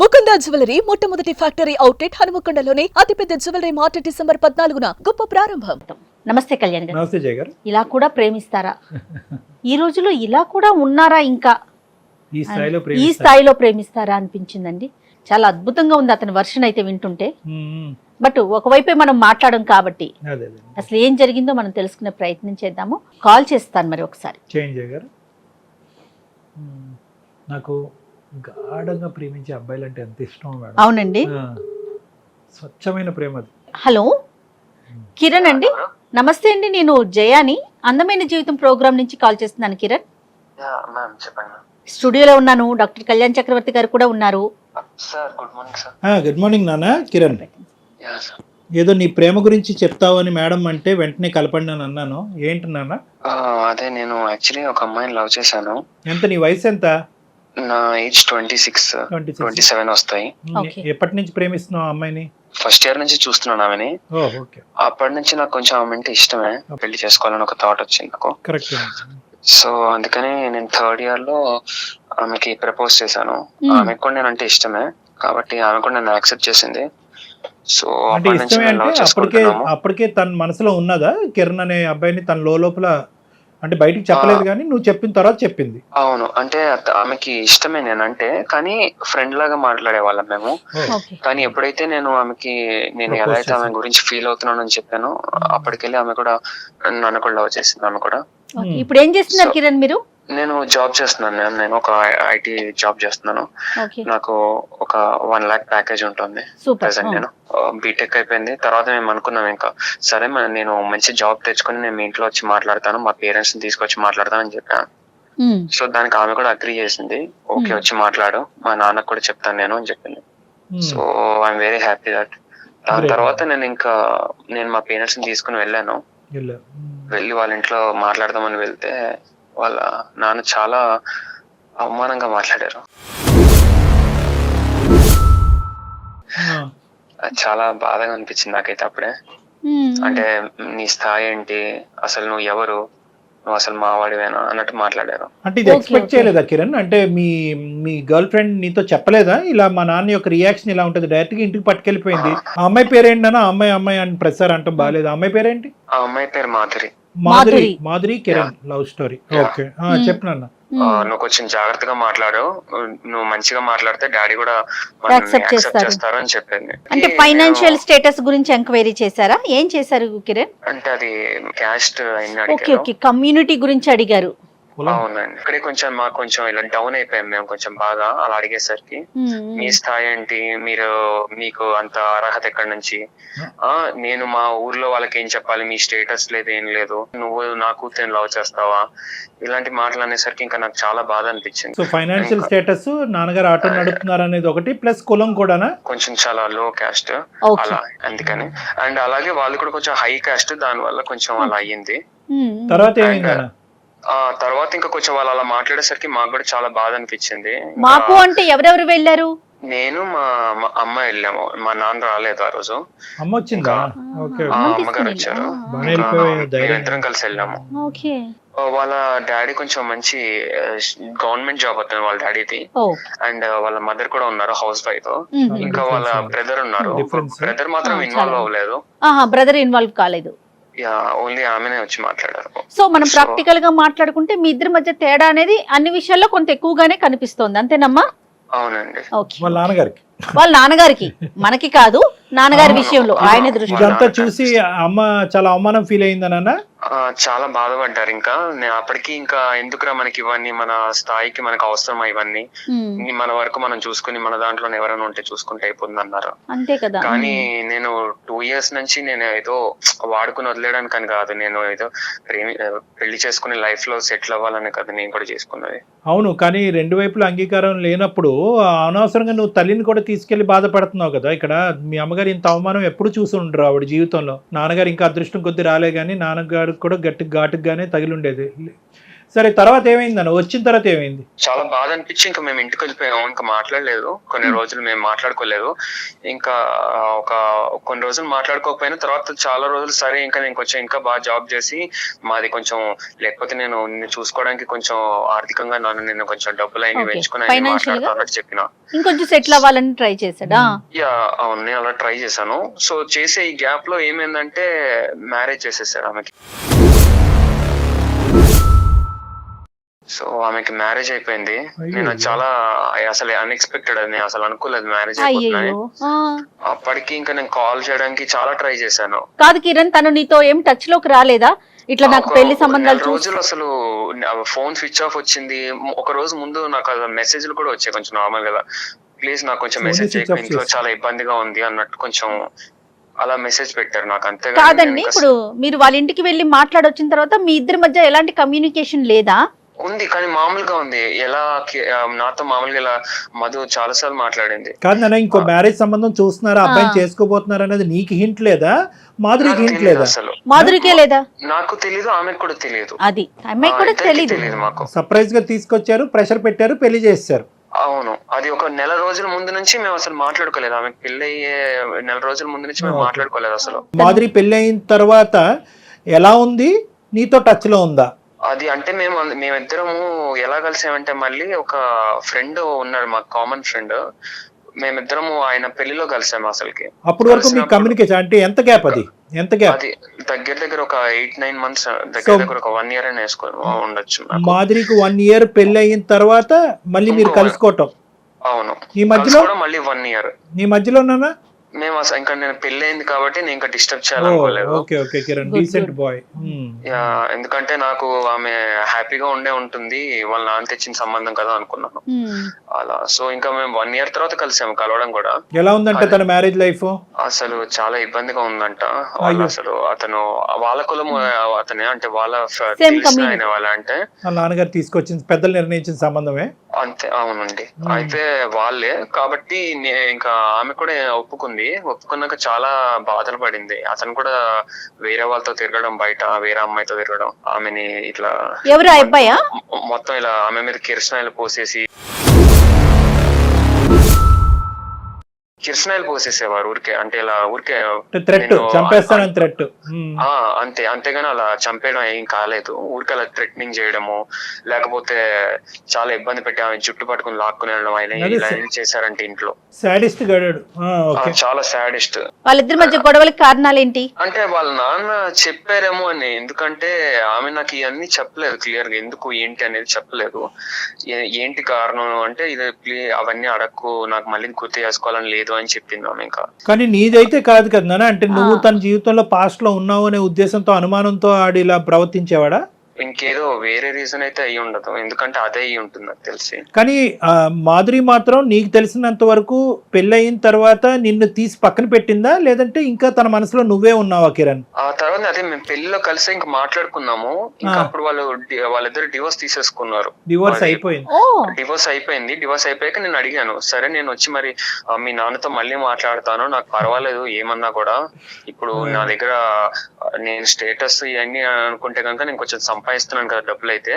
Mukunda jewellery మొట్టమొదటి factory outlet హనుమకొండలోనే అతిపెద్ద jewellery mart December 14న గొప్ప ప్రారంభం. నమస్తే కళ్యాణ్ గారు. నమస్తే జయ గారు. ఇలా కూడా ప్రేమిస్తారా? ఈ రోజులో ఇలా కూడా ఉన్నారా? ఇంకా ఈ స్థాయిలో ప్రేమిస్తారా అనిపించిందండి. చాలా అద్భుతంగా ఉంది అతని వర్షన్ అయితే వింటుంటే. బట్ ఒకవైపే మనం మాట్లాడడం కాబట్టి అసలు ఏం జరిగిందో మనం తెలుసుకునే ప్రయత్నం చేద్దాము. కాల్ చేస్తాను మరి ఒకసారి. చేయండి జయ గారు. నాకు గాఢంగా ప్రేమించే అబ్బాయిలు అంటే ఎంత ఇష్టం మేడం. అవునండి, స్వచ్ఛమైన ప్రేమ అది. హలో కిరణ్ అండి, నమస్తే అండి. నేను జయాని అందమైన జీవితం ప్రోగ్రామ్ నుంచి కాల్ చేస్తున్నాను. కిరణ్ స్టూడియోలో ఉన్నాను. డాక్టర్ కళ్యాణ్ చక్రవర్తి గారు కూడా ఉన్నారు. గుడ్ మార్నింగ్ నాన్న. కిరణ్, ఏదో నీ ప్రేమ గురించి చెప్తావు అని మేడం అంటే వెంటనే కలపండి అని అన్నాను. ఏంటి నాన్న? అదే నేను యాక్చువల్లీ ఒక అమ్మాయిని లవ్ చేశాను. ఎంత? నీ వయసు ఎంత? నా ఏజ్ 26, 27 వస్తాయి. ఎప్పటి నుంచి ప్రేమిస్తున్నావు అమ్మాయిని? ఫస్ట్ ఇయర్ నుంచి చూస్తున్నాను ఆమెని. అప్పటి నుంచి నాకు కొంచెం ఆమె అంటే ఇష్టమే. పెళ్లి చేసుకోవాలని ఒక థాట్ వచ్చింది నాకు. సో అందుకని నేను థర్డ్ ఇయర్ లో ఆమెకి ప్రపోజ్ చేశాను. ఆమెకు కూడా నేను అంటే ఇష్టమే కాబట్టి ఆమె కూడా నన్ను యాక్సెప్ట్ చేసింది. సో అప్పటికే తన మనసులో ఉన్నదా కిరణ్ అనే అబ్బాయిని? తన లోపల అంటే బయటికి చెప్పలేదు కానీ నువ్వు చెప్పిన తర్వాత చెప్పింది. అవును, అంటే ఆమెకి ఇష్టమే నేనంటే, కానీ ఫ్రెండ్ లాగా మాట్లాడేవాళ్ళం మేము. కానీ ఎప్పుడైతే నేను ఆమెకి నేను ఎలా అయితే ఆమె గురించి ఫీల్ అవుతున్నాను అని చెప్పాను, అప్పటికెళ్ళి ఆమె కూడా నన్ను కూడా లవ్ చేసింది. ఆమె కూడా. ఇప్పుడు ఏం చేస్తున్నారు కిరణ్ మీరు? నేను జాబ్ చేస్తున్నాను. నేను ఒక ఐటీ జాబ్ చేస్తున్నాను. నాకు ఒక 1 lakh ప్యాకేజ్ ఉంటుంది ప్రెసెంట్. నేను బీటెక్ అయిపోయింది. తర్వాత మేము అనుకున్నాం ఇంకా సరే నేను మంచి జాబ్ తెచ్చుకొని నేను మీ ఇంట్లో వచ్చి మాట్లాడతాను, మా పేరెంట్స్ ని తీసుకొచ్చి మాట్లాడతానని చెప్పాను. సో దానికి ఆమె కూడా అగ్రీ చేసింది. ఓకే వచ్చి మాట్లాడు, మా నాన్నకు కూడా చెప్తాను నేను అని చెప్పింది. So I'm very happy that. దాని తర్వాత నేను మా పేరెంట్స్ ని తీసుకుని వెళ్ళాను. వెళ్ళి వాళ్ళ ఇంట్లో మాట్లాడదామని వెళ్తే వాళ్ళ నాన్న చాలా అవమానంగా మాట్లాడారు. చాలా బాధగా అనిపించింది నాకైతే అప్పుడే. అంటే నీ స్థాయి ఏంటి, అసలు నువ్వు ఎవరు, నువ్వు అసలు మావాడివేనా అన్నట్టు మాట్లాడారు. అంటే ఇది ఎక్స్పెక్ట్ చేయలేదా కిరణ్? అంటే మీ గర్ల్ ఫ్రెండ్ నీతో చెప్పలేదా ఇలా మా నాన్న యొక్క రియాక్షన్ ఇలా ఉంటుంది? డైరెక్ట్ గా ఇంటికి పట్టుకెళ్ళిపోయింది. ఆ అమ్మాయి పేరేంటి అన్న? అమ్మాయి అని ప్రసార్ అంటాం బాగాలేదు. ఆ అమ్మాయి పేరేంటి? ఆ అమ్మాయి పేరు Madhuri. Madhuri Kiran love story. Okay చెప్పినా. నువ్వు కొంచెం జాగ్రత్తగా మాట్లాడు, నువ్వు మంచిగా మాట్లాడితే డాడీ కూడా యాక్సెప్ట్ చేస్తారు అని చెప్పింది. అంటే ఫైనాన్షియల్ స్టేటస్ గురించి ఎంక్వైరీ చేశారా? ఏం చేశారు కిరణ్? అంటే అది క్యాస్ట్ కమ్యూనిటీ గురించి అడిగారు. అవునండి. ఇక్కడే కొంచెం ఇలా డౌన్ అయిపోయాం మేము కొంచెం బాగా. అలా అడిగేసరికి మీ స్థాయి ఏంటి, మీకు అంత అర్హత ఎక్కడి నుంచి, నేను మా ఊర్లో వాళ్ళకి ఏం చెప్పాలి, మీ స్టేటస్ లేదు ఏం లేదు, నువ్వు నా కూతురిని లవ్ చేస్తావా, ఇలాంటి మాటలు అనేసరికి ఇంకా నాకు చాలా బాధ అనిపించింది. సో ఫైనాన్షియల్ స్టేటస్, నాన్నగారు ఆటో నడుపుతున్నారు అనేది ఒకటి, ప్లస్ కులం కూడా కొంచెం చాలా లో క్యాస్ట్ అలా, అందుకని. అండ్ అలాగే వాళ్ళు కూడా కొంచెం హై క్యాస్ట్, దాని వల్ల కొంచెం అలా అయ్యింది. తర్వాత ఇంకా కొంచెం వాళ్ళు అలా మాట్లాడేసరికి మాకు కూడా చాలా బాధ అనిపించింది. మాకు అంటే ఎవరెవరు వెళ్ళారు? నేను మా అమ్మ వెళ్ళాము. మా నాన్న రాలేదు ఆ రోజు. అమ్మగారు వచ్చారు. మేమిద్దరం కలిసి వెళ్ళాము. వాళ్ళ డాడీ కొంచెం మంచి గవర్నమెంట్ జాబ్ అవుతుంది వాళ్ళ డాడీది. అండ్ వాళ్ళ మదర్ కూడా ఉన్నారు, హౌస్ వైఫ్. ఇంకా వాళ్ళ బ్రదర్ ఉన్నారు. బ్రదర్ మాత్రం ఇన్వాల్వ్ అవ్వలేదు. బ్రదర్ ఇన్వాల్వ్ కాలేదు. ఓన్లీ ఆమెనే వచ్చి మాట్లాడారు. సో మనం ప్రాక్టికల్ గా మాట్లాడుకుంటే మీ ఇద్దరి మధ్య తేడా అనేది అన్ని విషయాల్లో కొంత ఎక్కువగానే కనిపిస్తోంది, అంతేనమ్మా? అవునండి. వాళ్ళ నాన్నగారికి, మనకి కాదు, నాన్నగారి విషయంలో ఆయన దృష్టి. ఇదంతా చూసి అమ్మ చాలా అవమానం ఫీల్ అయిందన్న. చాలా బాధపడ్డారు. ఇంకా అప్పటికి ఇంకా ఎందుకురా మనకి ఇవన్నీ, మన స్థాయికి మనకు అవసరమా ఇవన్నీ, మన వరకు మనం చూసుకుని మన దాంట్లో ఎవరైనా ఉంటే చూసుకుంటే అయిపోతుంది అన్నారు. అంతే కదా. కానీ నేను 2 years నుంచి నేను ఏదో వాడుకుని వదిలేయడానికి అని కాదు, నేను ఏదో పెళ్లి చేసుకుని లైఫ్ లో సెటిల్ అవ్వాలని కదా నేను కూడా చేసుకున్నది. అవును, కానీ రెండు వైపుల అంగీకారం లేనప్పుడు అనవసరంగా నువ్వు తల్లిని కూడా తీసుకెళ్లి బాధపడుతున్నావు కదా. ఇక్కడ మీ అమ్మగారు ఇంత అవమానం ఎప్పుడు చూసి ఉండరు ఆవిడ జీవితంలో. నాన్నగారు ఇంకా అదృష్టం కొద్ది రాలే, కానీ నాన్నగారు కూడా ఘాటుగానే తగిలి ఉండేది. సరే తర్వాత ఏమైంది అన్న, వచ్చిన తర్వాత ఏమైంది? చాలా బాధ అనిపించి ఇంకా మేము ఇంటికి వెళ్ళిపోయాము. ఇంకా మాట్లాడలేదు కొన్ని రోజులు, మేము మాట్లాడుకోలేదు. ఇంకా కొన్ని రోజులు మాట్లాడుకోకపోయినా తర్వాత చాలా రోజులు సరే ఇంకా నేను కొంచెం ఇంకా బాగా జాబ్ చేసి మాది కొంచెం, లేకపోతే నేను నిన్ను చూసుకోవడానికి కొంచెం ఆర్థికంగా నేను కొంచెం డబ్బులు అయినా పెంచుకుని మాట్లాడతానని చెప్పిన. ఇంకొంచెం సెటిల్ అవ్వాలని ట్రై చేశాడా? అవును, నేను అలా ట్రై చేశాను. సో చేసే ఈ గ్యాప్ లో ఏమైందంటే మ్యారేజ్ చేసేసారు ఆమెకి. సో ఆమెకి మ్యారేజ్ అయిపోయింది. నేను చాలా అసలు అన్ఎక్స్పెక్టెడ్, అది నేను అసలు అనుకోలేదు మ్యారేజ్ అయిపోతుందని. అప్పటికి ఇంకా నేను కాల్ చేయడానికి చాలా ట్రై చేశాను. కాదు కిరణ్, తను నీతో ఏం టచ్ లోకి రాలేదా? ఇట్లా నాకు పెళ్లి సంబంధాలు రోజులు అసలు ఫోన్ స్విచ్ ఆఫ్ వచ్చింది. ఒక రోజు ముందు నాకు మెసేజ్లు కూడా వచ్చాయి కొంచెం నార్మల్ గా, ప్లీజ్ నాకు కొంచెం మెసేజ్ చేయకు, ఇంట్లో చాలా ఇబ్బందిగా ఉంది అన్నట్టు కొంచెం అలా మెసేజ్ పెట్టారు నాకు. అంతే కాదండి, ఇప్పుడు మీరు వాళ్ళ ఇంటికి వెళ్ళి మాట్లాడొచ్చిన తర్వాత మీ ఇద్దరి మధ్య ఎలాంటి కమ్యూనికేషన్ లేదా? ఉంది, కానీ మామూలుగా ఉంది. ఎలా నాతో మామూలుగా ఇలా మధు చాలా సార్లు మాట్లాడింది. కాదు నాన్న, ఇంకో మ్యారేజ్ సంబంధం చూస్తున్నారా, అబ్బాయిని చేసుకోబోతున్నారు అనేది నీకు హింట్ లేదా, మాధురికి హింట్ లేదా? అసలు మాధురికే లేదా? నాకు తెలీదు, ఆమెకు కూడా తెలియదు. అది అమ్మాయి కూడా తెలియదు. మాకు సర్ప్రైజ్ గా తీసుకొచ్చారు, ప్రెషర్ పెట్టారు, పెళ్లి చేశారు. అవును, అది ఒక నెల రోజుల ముందు నుంచి మేము అసలు మాట్లాడుకోలేదు. ఆమెకు పెళ్లి అయ్యే నెల రోజుల ముందు నుంచి మేము మాట్లాడుకోలేదు అసలు. మాధురి పెళ్లి అయిన తర్వాత ఎలా ఉంది, నీతో టచ్ లో ఉందా? అది అంటే మేమిద్దరము ఎలా కలిసామంటే, మళ్ళీ ఒక ఫ్రెండ్ ఉన్నాడు మాకు, కామన్ ఫ్రెండ్. మేమిద్దరము ఆయన పెళ్లిలో కలిసాము అసలుకి. అప్పటి వరకు మీ కమ్యూనికేషన్ అంటే ఎంత గ్యాప్? అది ఎంత గ్యాప్? అది దగ్గర ఒక 8-9 months, దగ్గర ఒక 1 year అని ఉండొచ్చు. మాధురికి 1 year పెళ్లి అయిన తర్వాత మళ్ళీ మీరు కలుసుకోవటం. అవును, ఈ మధ్యలో మళ్ళీ 1 year. నీ మధ్యలో ఉన్నానా? మేము ఇంకా నేను పెళ్లి అయింది కాబట్టి నేను ఇంకా డిస్టర్బ్ చేయాలనుకోలేదు. ఎందుకంటే నాకు ఆమె హ్యాపీగా ఉంటుంది, వాళ్ళ నాన్న తెచ్చిన సంబంధం కదా అనుకున్నాను అలా. సో ఇంకా మేము 1 year తర్వాత కలిసాము. కలవడం కూడా ఎలా ఉందంటే తన మ్యారేజ్ లైఫ్ అసలు చాలా ఇబ్బందిగా ఉందంట. వాళ్ళు అసలు అతను వాళ్ళ కులం అతనే, అంటే వాళ్ళ తెలిసిన ఆయన వాళ్ళ, అంటే నాన్నగారు తీసుకొచ్చిన పెద్దలు నిర్ణయించిన సంబంధమే అంతే. అవునండి, అయితే వాళ్ళే కాబట్టి ఇంకా ఆమె కూడా ఒప్పుకున్నాక చాలా బాధలు పడింది. అతను కూడా వేరే వాళ్ళతో తిరగడం, బయట వేరే అమ్మాయితో తిరగడం, ఆమెని ఇట్లా ఎవరు అబ్బాయా మొత్తం ఇలా ఆమె మీద కిరసనాయిలు పోసేసేవారు ఊరికే, అంటే ఇలా ఊరికే అంతే. అంతేగాని అలా చంపేయడం ఏం కాలేదు. ఊరికే అలా థ్రెటనింగ్ చేయడము, లేకపోతే చాలా ఇబ్బంది పెట్టి ఆమె జుట్టు పట్టుకుని లాక్కుని వెళ్ళడం, ఆయన ఇలా చేశారంటే ఇంట్లో. చాలా సాడిస్ట్. వాళ్ళిద్దరి మధ్య గొడవలకి కారణాలు ఏంటి అంటే వాళ్ళ నాన్న చెప్పారేమో అని. ఎందుకంటే ఆమె నాకు ఇవన్నీ చెప్పలేదు క్లియర్ గా, ఎందుకు ఏంటి అనేది చెప్పలేదు. ఏంటి కారణం అంటే ఇది అవన్నీ అడక్కు, నాకు మళ్ళీ గుర్తు చేసుకోవాలని లేదు అని చెప్పింది ఆమె. ఇంకా కానీ నీదైతే కాదు కదా, అంటే నువ్వు తన జీవితంలో పాస్ట్ లో ఉన్నావు అనే ఉద్దేశంతో, అనుమానంతో ఆడి ఇలా ప్రవర్తించేవాడా? ఇంకేదో వేరే రీజన్ అయితే అయ్యి ఉండదు, ఎందుకంటే అదే అయ్యి ఉంటుంది నాకు తెలిసి. కానీ మాధురి మాత్రం నీకు తెలిసినంత వరకు పెళ్లి అయిన తర్వాత నిన్ను తీసి పక్కన పెట్టిందా, లేదంటే ఇంకా తన మనసులో నువ్వే ఉన్నావా కిరణ్? ఆ తర్వాత అదే మేము పెళ్లిలో కలిసి ఇంకా మాట్లాడుకున్నాము. ఇంకా అప్పుడు వాళ్ళిద్దరు డివోర్స్ తీసేసుకున్నారు. డివోర్స్ అయిపోయింది. డివోర్స్ అయిపోయాక నేను అడిగాను, సరే నేను వచ్చి మరి మీ నాన్నతో మళ్ళీ మాట్లాడతాను, నాకు పర్వాలేదు ఏమన్నా కూడా, ఇప్పుడు నా దగ్గర నేను స్టేటస్ ఇవన్నీ అనుకుంటే కనుక నేను కొంచెం సంపాదిస్తున్నాను కదా డబ్బులు అయితే,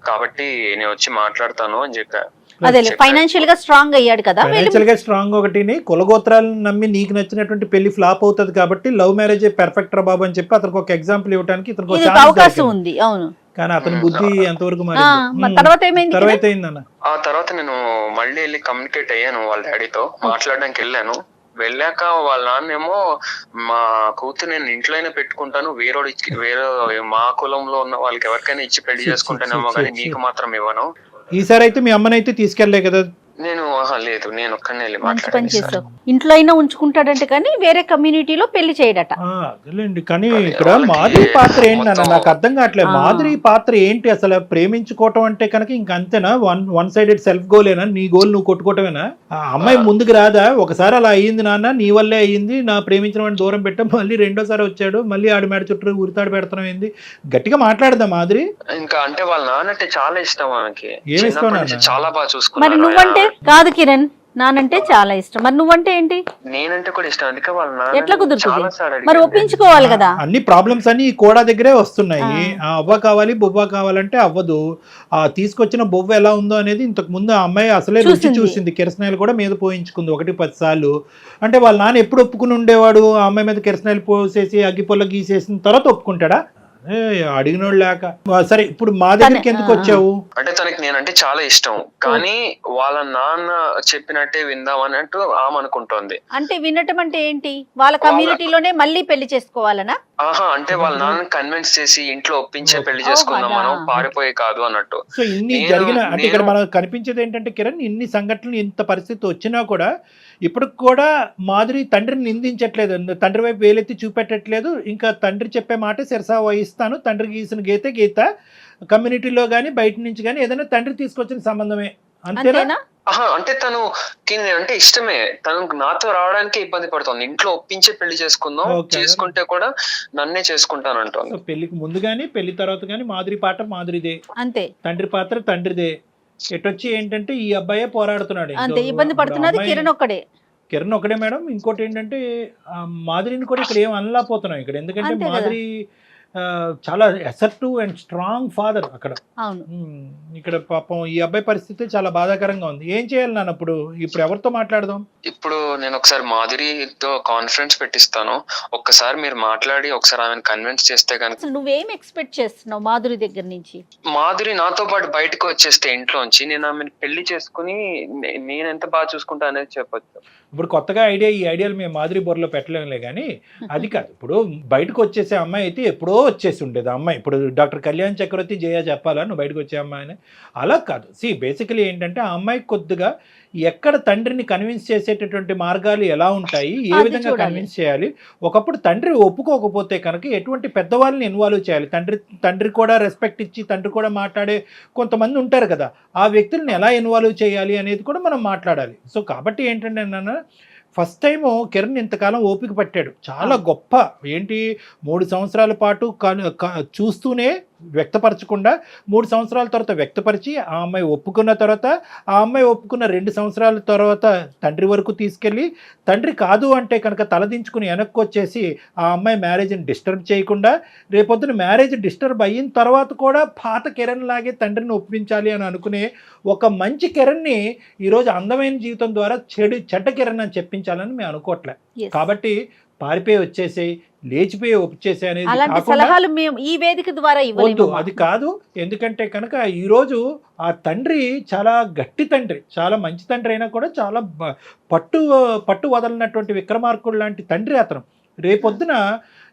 కాబట్టి నేను వచ్చి మాట్లాడతాను అని చెప్పా. అదే ఫైనాన్షియల్ గా స్ట్రాంగ్ అయ్యాడు కదా. ఫైనాన్షియల్ గా స్ట్రాంగ్ ఒకటిని, కులగోత్రాలను నమ్మి నీకు నచ్చినటువంటి పెళ్లి ఫ్లాప్ అవుతుంది కాబట్టి లవ్ మ్యారేజ్ పర్ఫెక్ట్ రా బాబు అని చెప్పి అతనికి ఒక ఎగ్జాంపుల్ ఇవ్వడానికి ఇతనికి అవకాశం ఉంది. అవును, కానీ అతని బుద్ధి ఎంతవరకు తర్వాత ఏమైంది? తర్వాత ఏందన్న, ఆ తర్వాత నేను మళ్ళీ వెళ్ళి కమ్యూనికేట్ అయ్యాను వాళ్ళ డాడీతో, మాట్లాడడానికి వెళ్ళాను. వెళ్ళాక వాళ్ళ నాన్నేమో, మా కూతురు నేను ఇంట్లోనే పెట్టుకుంటాను, వేరే మా కులంలో ఉన్న వాళ్ళకి ఎవరికైనా ఇచ్చి పెళ్లి చేసుకుంటానేమో కానీ నీకు మాత్రం ఇవ్వను. ఈసారి అయితే మీ అమ్మనైతే తీసుకెళ్లే కదా? నేను లేదు, నేను ఒక్కనే వెళ్ళి మాట్లాడాను. ఇంట్లో అయినా ఉంచుకుంటాడంటే కానీ వేరే కమ్యూనిటీలో పెళ్లి చేయడట. అదేలేండి, కానీ ఇక్కడ మాధురి పాత్ర ఏంటి అన్న నాకు అర్థం కావట్లేదు. మాధురి పాత్ర ఏంటి అసలు? ప్రేమించుకోవటం అంటే కనుక ఇంక అంతేనా? వన్ సైడెడ్ సెల్ఫ్ గోలేనా? నీ గోల్ నువ్వు కొట్టుకోవటమేనా? ఆ అమ్మాయి ముందుకు రాదా? ఒకసారి అలా అయ్యింది నాన్న, నీ వల్లే అయ్యింది, నా ప్రేమించిన వాడిని దూరం పెట్టా, మళ్ళీ రెండోసారి వచ్చాడు, మళ్ళీ ఆడి మేడ చుట్టూ ఉరితాడు పెడతాం ఏంది? గట్టిగా మాట్లాడదా మాధురి? ఇంకా అంటే వాళ్ళ నాన్న అంటే చాలా ఇష్టం ఆమెకి, ఏమి ఇష్టం? చాలా బాగా చూసుకున్నాడు. కాదు కిరణ్, నానంటే చాలా ఇష్టం. మరి నువ్వంటే ఏంటి? నేనంటే కూడా ఇష్టం, అందుకే వాళ్ళ ఎట్లా నాన్న కుదురుతుంది? చాలా సార్లు మరి అడిగాను. ఒప్పించుకోవాలి కదా. అన్ని ప్రాబ్లమ్స్ అన్ని ఈ కోడ దగ్గరే వస్తున్నాయి. ఆ అవ్వ కావాలి బొవ్వ కావాలంటే అవ్వదు. ఆ తీసుకొచ్చిన బొవ్వ ఎలా ఉందో అనేది ఇంతకు ముందు ఆ అమ్మాయి అసలే రుచి చూసింది, కిరసనాయిలు కూడా మీద పోయించుకుంది 1-10 సార్లు. అంటే వాళ్ళ నాన్న ఎప్పుడు ఒప్పుకుని ఉండేవాడు? ఆ అమ్మాయి మీద కిరసనాయిలు పోసేసి అగ్గిపొల్ల గీసేసిన తర్వాత ఒప్పుకుంటాడా? అడిగినోడు లేక. సరే ఇప్పుడు మా దగ్గరికి ఎందుకు వచ్చావు? అంటే తనకి నేనంటే చాలా ఇష్టం, కానీ వాళ్ళ నాన్న చెప్పినట్టే విందాం అన్నట్టు ఆమె అనుకుంటోంది. అంటే వినటం అంటే ఏంటి? వాళ్ళ కమ్యూనిటీలోనే మళ్ళీ పెళ్లి చేసుకోవాలనా? ఆహా, అంటే వాళ్ళ నాన్న కన్విన్స్ చేసి ఇంట్లో ఒప్పించే పెళ్లి చేసుకుందాం మనం, పారిపోయి కాదు అన్నట్టు. సో ఇన్ని జరిగిన అంటే ఇక్కడ మనకు కనిపించేది ఏంటంటే కిరణ్, ఇన్ని సంఘటనలు ఇంత పరిస్థితి వచ్చినా కూడా ఇప్పుడు కూడా మాధురి తండ్రిని నిందించట్లేదు, తండ్రి వైపు వేలెత్తి చూపెట్టట్లేదు. ఇంకా తండ్రి చెప్పే మాట శిరసా వహిస్తాను, తండ్రి గీసిన గీత గీత, కమ్యూనిటీలో కానీ బయట నుంచి కానీ ఏదైనా తండ్రి తీసుకొచ్చిన సంబంధమే, అంతేనా? ఆహా, అంటే తనకి నేనంటే ఇష్టమే, తను నాతో రావడానికి ఇబ్బంది పడుతుంది. ఇంట్లో ఒప్పించే పెళ్లి చేసుకుందాం, చేసుకుంటే కూడా నన్నే చేసుకుంటాను అంటుంది. పెళ్లికి ముందు గానీ పెళ్లి తర్వాత గానీ మాధురి పాట మాధురిదే, అంతే. తండ్రి పాత్ర తండ్రిదే. ఎటొచ్చి ఏంటంటే ఈ అబ్బాయే పోరాడుతున్నాడు, అంతే. ఇబ్బంది పడుతున్నది కిరణ్ ఒక్కడే. కిరణ్ ఒకటే మేడం. ఇంకోటి ఏంటంటే మాధురిని కూడా ఇక్కడ ఏం అనలేకపోతున్నాం ఇక్కడ, ఎందుకంటే మాధురి చాలా అసర్టివ్ అండ్ స్ట్రాంగ్ ఫాదర్ అక్కడ. ఇక్కడ పాపం ఈ అబ్బాయి పరిస్థితి చాలా బాధాకరంగా ఉంది. ఏం చేయాలి నాన్న? ఇప్పుడు ఎవరితో మాట్లాడదాం? ఇప్పుడు నేను ఒకసారి మాధురితో కాన్ఫరెన్స్ పెట్టిస్తాను, ఒక్కసారి మీరు మాట్లాడి ఒకసారి ఆమెను కన్విన్స్ చేస్తే కనుక. నువ్వేం ఎక్స్పెక్ట్ చేస్తున్నావు మాధురి దగ్గర నుంచి? మాధురి నాతో పాటు బయటకు వచ్చేస్తే ఇంట్లోంచి, నేను ఆమెను పెళ్లి చేసుకుని నేను ఎంత బాగా చూసుకుంటా అనేది చెప్పొచ్చు. ఇప్పుడు కొత్తగా ఈ ఐడియాలు మేము మాధురి బొర్రలో పెట్టలేములే కానీ అది కాదు. ఇప్పుడు బయటకు వచ్చేసే అమ్మాయి అయితే ఎప్పుడో వచ్చేసి ఉండేది అమ్మాయి. ఇప్పుడు డాక్టర్ కళ్యాణ్ చక్రవర్తి జయ చెప్పాలా నువ్వు బయటకు వచ్చే అమ్మాయిని? అలా కాదు. బేసికలీ ఏంటంటే ఆ అమ్మాయికి కొద్దిగా ఎక్కడ తండ్రిని కన్విన్స్ చేసేటటువంటి మార్గాలు ఎలా ఉంటాయి, ఏ విధంగా కన్విన్స్ చేయాలి. ఒకప్పుడు తండ్రి ఒప్పుకోకపోతే కనుక ఎటువంటి పెద్దవాళ్ళని ఇన్వాల్వ్ చేయాలి. తండ్రి కూడా రెస్పెక్ట్ ఇచ్చి తండ్రి కూడా మాట్లాడే కొంతమంది ఉంటారు కదా, ఆ వ్యక్తులను ఎలా ఇన్వాల్వ్ చేయాలి అనేది కూడా మనం మాట్లాడాలి. సో కాబట్టి ఏంటంటే నాన్న, ఫస్ట్ టైము కిరణ్ ఇంతకాలం ఓపిక పట్టాడు, చాలా గొప్ప. ఏంటి 3 సంవత్సరాల పాటు చూస్తూనే వ్యక్తపరచకుండా 3 సంవత్సరాల తర్వాత వ్యక్తపరిచి ఆ అమ్మాయి ఒప్పుకున్న తర్వాత, ఆ అమ్మాయి ఒప్పుకున్న 2 సంవత్సరాల తర్వాత తండ్రి వరకు తీసుకెళ్ళి, తండ్రి కాదు అంటే కనుక తలదించుకుని వెనక్కి వచ్చేసి ఆ అమ్మాయి మ్యారేజ్ని డిస్టర్బ్ చేయకుండా, రేపొద్దున మ్యారేజ్ డిస్టర్బ్ అయిన తర్వాత కూడా పాత కిరణ్ లాగే తండ్రిని ఒప్పించాలి అని అనుకునే ఒక మంచి కిరణ్ని ఈరోజు అందమైన జీవితం ద్వారా చెడ్డ కిరణ్ అని చెప్పించాలని మేము అనుకోవట్లే. కాబట్టి పారిపోయి వచ్చేసి లేచిపోయి ఒప్పించేసే అనేది ఈ వేదిక ద్వారా వద్దు, అది కాదు. ఎందుకంటే కనుక ఈరోజు ఆ తండ్రి చాలా గట్టి తండ్రి, చాలా మంచి తండ్రి అయినా కూడా చాలా పట్టు వదలనటువంటి విక్రమార్కుడు లాంటి తండ్రి అతను. రేపొద్దున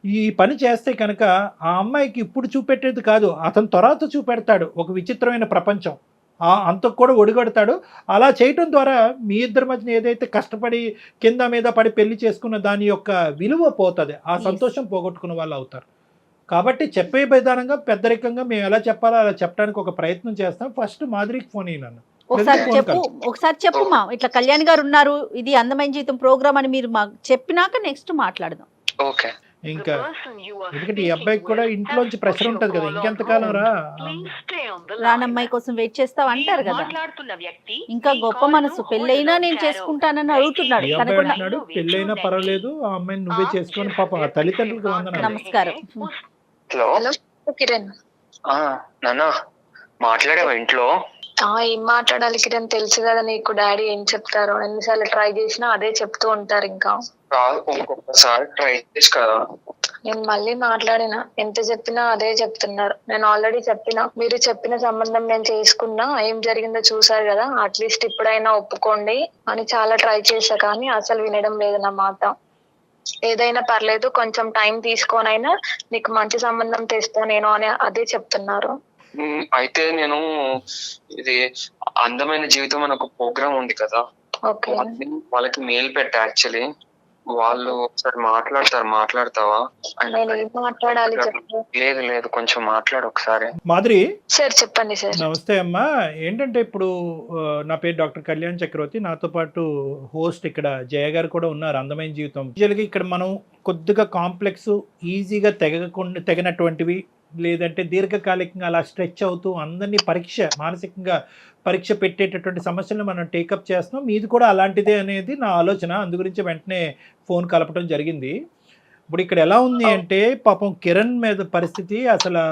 ఈ పని చేస్తే కనుక ఆ అమ్మాయికి ఇప్పుడు చూపెట్టేది కాదు, అతను తర్వాత చూపెడతాడు ఒక విచిత్రమైన ప్రపంచం. అంతకు కూడా ఒడిగడతాడు. అలా చేయటం ద్వారా మీ ఇద్దరి మధ్యన ఏదైతే కష్టపడి కింద మీద పడి పెళ్లి చేసుకున్న దాని యొక్క విలువ పోతుంది, ఆ సంతోషం పోగొట్టుకున్న వాళ్ళు అవుతారు. కాబట్టి చెప్పే విధానంగా పెద్దరికంగా మేము ఎలా చెప్పాలో అలా చెప్పడానికి ఒక ప్రయత్నం చేస్తాం. ఫస్ట్ మాధురికి ఫోన్ అయినాను. ఒకసారి చెప్పు మా, ఇట్లా కళ్యాణ్ గారు ఉన్నారు, ఇది అందమైన జీవితం ప్రోగ్రామ్ అని మీరు మాకు చెప్పినాక నెక్స్ట్ మాట్లాడదాం. ఓకే. ఇంకా ఎందుకంటే ఈ అబ్బాయికి కూడా ఇంట్లోంచి ప్రెషర్ ఉంటది కదా, ఇంకెంతకాలం రానమ్మాయి కోసం వెయిట్ చేస్తావు అంటారు కదా. ఇంకా గొప్ప మనసు, పెళ్ళైనా నేను చేసుకుంటానని అడుగుతున్నాడు. పెళ్ళైనా పర్వాలేదు, ఆ అమ్మాయిని నువ్వే చేసుకొని పాప తల్లిదండ్రులకు వందనాలు. నమస్కారం. హలో కిరణ్. నాన్న మాట్లాడావా ఇంట్లో? ఏం మాట్లాడాలి కిరణ్, తెలుసు కదా నీకు డాడీ ఏం చెప్తారో. ఎన్నిసార్లు ట్రై చేసినా అదే చెప్తూ ఉంటారు. ఇంకా ఇంకొకసారి ట్రై చేసి కదా. నేను మళ్ళీ మాట్లాడినా, ఎంత చెప్పినా అదే చెప్తున్నారు. నేను ఆల్రెడీ చెప్పినా, మీరు చెప్పిన సంబంధం నేను చేసుకున్నా, ఏం జరిగిందో చూసారు కదా, అట్లీస్ట్ ఇప్పుడైనా ఒప్పుకోండి అని చాలా ట్రై చేశా, కానీ అసలు వినడం లేదు నా మాట. ఏదైనా పర్లేదు, కొంచెం టైం తీసుకొనైనా నీకు మంచి సంబంధం తెస్తా నేను అని అదే చెప్తున్నారు. అయితే నేను ఇది అందమైన జీవితం అని ఒక ప్రోగ్రామ్ ఉంది కదా, వాళ్ళకి మెయిల్ పెట్టా. యాక్చువల్లీ వాళ్ళు ఒకసారి మాట్లాడతావా? లేదు కొంచెం మాట్లాడు ఒకసారి. మాధురి సార్ చెప్పండి సార్. నమస్తే అమ్మా. ఏంటంటే ఇప్పుడు నా పేరు డాక్టర్ కళ్యాణ్ చక్రవర్తి, నాతో పాటు హోస్ట్ ఇక్కడ జయ గారు కూడా ఉన్నారు అందమైన జీవితం. ఇక్కడ మనం కొద్దిగా కాంప్లెక్స్ ఈజీగా తెగనటువంటివి లేదంటే దీర్ఘకాలికంగా అలా స్ట్రెచ్ అవుతూ అందరినీ మానసికంగా పరీక్ష పెట్టేటటువంటి సమస్యలను మనం టేకప్ చేస్తున్నాం. మీది కూడా అలాంటిదే అనేది నా ఆలోచన. అందు గురించి వెంటనే ఫోన్ కలపడం జరిగింది. ఇప్పుడు ఇక్కడ ఎలా ఉంది అంటే పాపం కిరణ్ మీద పరిస్థితి అసలు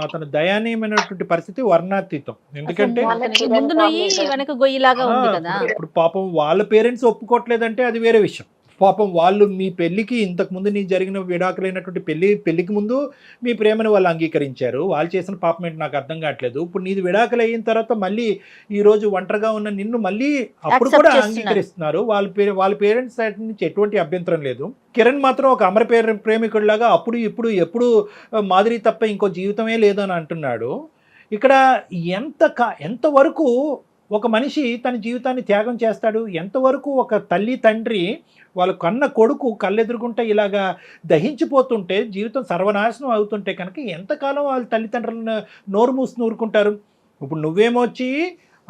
అతను దయనీయమైనటువంటి పరిస్థితి వర్ణాతీతం. ఎందుకంటే ముందు నొయ్యి వెనక గొయ్యిలాగా ఉంది కదా. ఇప్పుడు పాపం వాళ్ళ పేరెంట్స్ ఒప్పుకోవట్లేదంటే అది వేరే విషయం. పాపం వాళ్ళు మీ పెళ్లికి ఇంతకు ముందు నీ జరిగిన విడాకులైనటువంటి పెళ్లికి ముందు మీ ప్రేమను వాళ్ళు అంగీకరించారు. వాళ్ళు చేసిన పాపం ఏంటి నాకు అర్థం కావట్లేదు. ఇప్పుడు నీది విడాకులు అయిన తర్వాత మళ్ళీ ఈ రోజు ఒంటరిగా ఉన్న నిన్ను మళ్ళీ అప్పుడు కూడా అంగీకరిస్తున్నారు. వాళ్ళ పేరెంట్స్ సైడ్ నుంచి ఎటువంటి అభ్యంతరం లేదు. కిరణ్ మాత్రం ఒక అమర ప్రేమికుడిలాగా అప్పుడు ఇప్పుడు ఎప్పుడు మాదిరి తప్ప ఇంకో జీవితమే లేదు అని అంటున్నాడు. ఇక్కడ ఎంతవరకు ఒక మనిషి తన జీవితాన్ని త్యాగం చేస్తాడు? ఎంతవరకు ఒక తల్లి తండ్రి వాళ్ళ కన్న కొడుకు కళ్ళెదురుగుంటే ఇలాగా దహించిపోతుంటే జీవితం సర్వనాశనం అవుతుంటే కనుక ఎంతకాలం వాళ్ళ తల్లిదండ్రులను నోరు మూసి నూరుకుంటారు? ఇప్పుడు నువ్వేమొచ్చి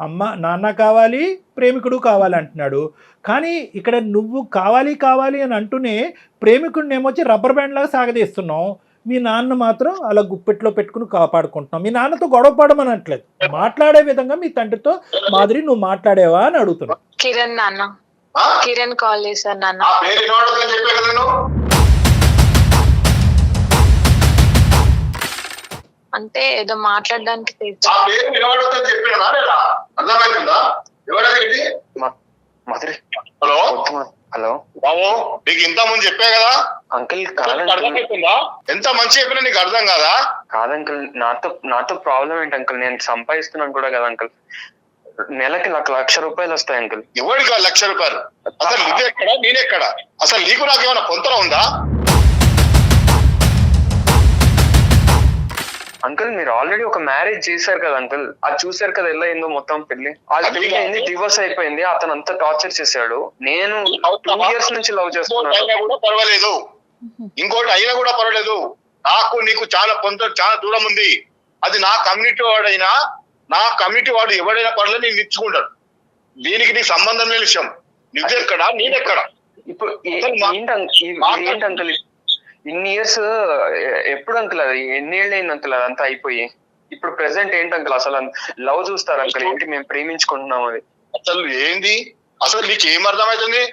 అమ్మ నాన్న కావాలి ప్రేమికుడు కావాలి అంటున్నాడు. కానీ ఇక్కడ నువ్వు కావాలి అని అంటూనే ప్రేమికుడిని ఏమొచ్చి రబ్బర్ బ్యాండ్ లాగా సాగదీస్తున్నావు. మీ నాన్న మాత్రం అలా గుప్పెట్లో పెట్టుకుని కాపాడుకుంటున్నావు. మీ నాన్నతో గొడవ పడమని అనట్లేదు, మాట్లాడే విధంగా మీ తండ్రితో మాదిరి నువ్వు మాట్లాడేవా అని అడుగుతున్నావు. కిరణ్ కాల్ చేశారు నాన్న. అంటే ఏదో మాట్లాడడానికి హలో హలో బాబు, నీకు ఇంత ముందు చెప్పా కదా అంకుల్. ఎంత మంచి చెప్పినా నీకు అర్థం కాదా? కాదంకుల్, నాతో ప్రాబ్లం ఏంటి అంకుల్? నేను సంపాదిస్తున్నాను కూడా కదా అంకుల్. నెలకి నాకు 1,00,000 రూపాయలు వస్తాయి అంకుల్. ఎవరికి 1,00,000 రూపాయలు? అసలు నువ్వెక్కడ నేనెక్కడ? అసలు నీకు నాకేమైనా పొంతన ఉందా? అంకుల్ మీరు ఆల్రెడీ ఒక మ్యారేజ్ చేశారు కదా అంకుల్, అది చూసారు కదా ఎలా అయిందో మొత్తం పెళ్లి. అది డివోర్స్ అయిపోయింది. అతను అంతా టార్చర్ చేశాడు. నేను 2 years నుంచి లవ్ చేస్తున్నాను. కూడా పర్వాలేదు, ఇంకోటి అయినా కూడా పర్వాలేదు. నాకు నీకు చాలా చాలా దూరం ఉంది. అది నా కమ్యూనిటీ వాడైనా నా కమ్యూనిటీ వాడు ఎవడైనా పర్లేదు నేను ఇచ్చుకుంటాడు. దీనికి నీకు సంబంధం లేని విషయం. నువ్వెక్కడ నేనెక్కడ? ఇప్పుడు ఏంటి అంకుల్ ఇన్ని ఇయర్స్ ఎప్పుడు అంకుల్? అది ఎన్నేళ్ళు అయింది అంకుల్ అదంతా అయిపోయి? ఇప్పుడు ప్రెసెంట్ ఏంటి అంకుల్? అసలు లవ్ చూస్తారు అంకుల్ ఏంటి? మేము ప్రేమించుకుంటున్నాం. అది అసలు ఏంది? అసలు నీకు ఏం అర్థమవుతుంది?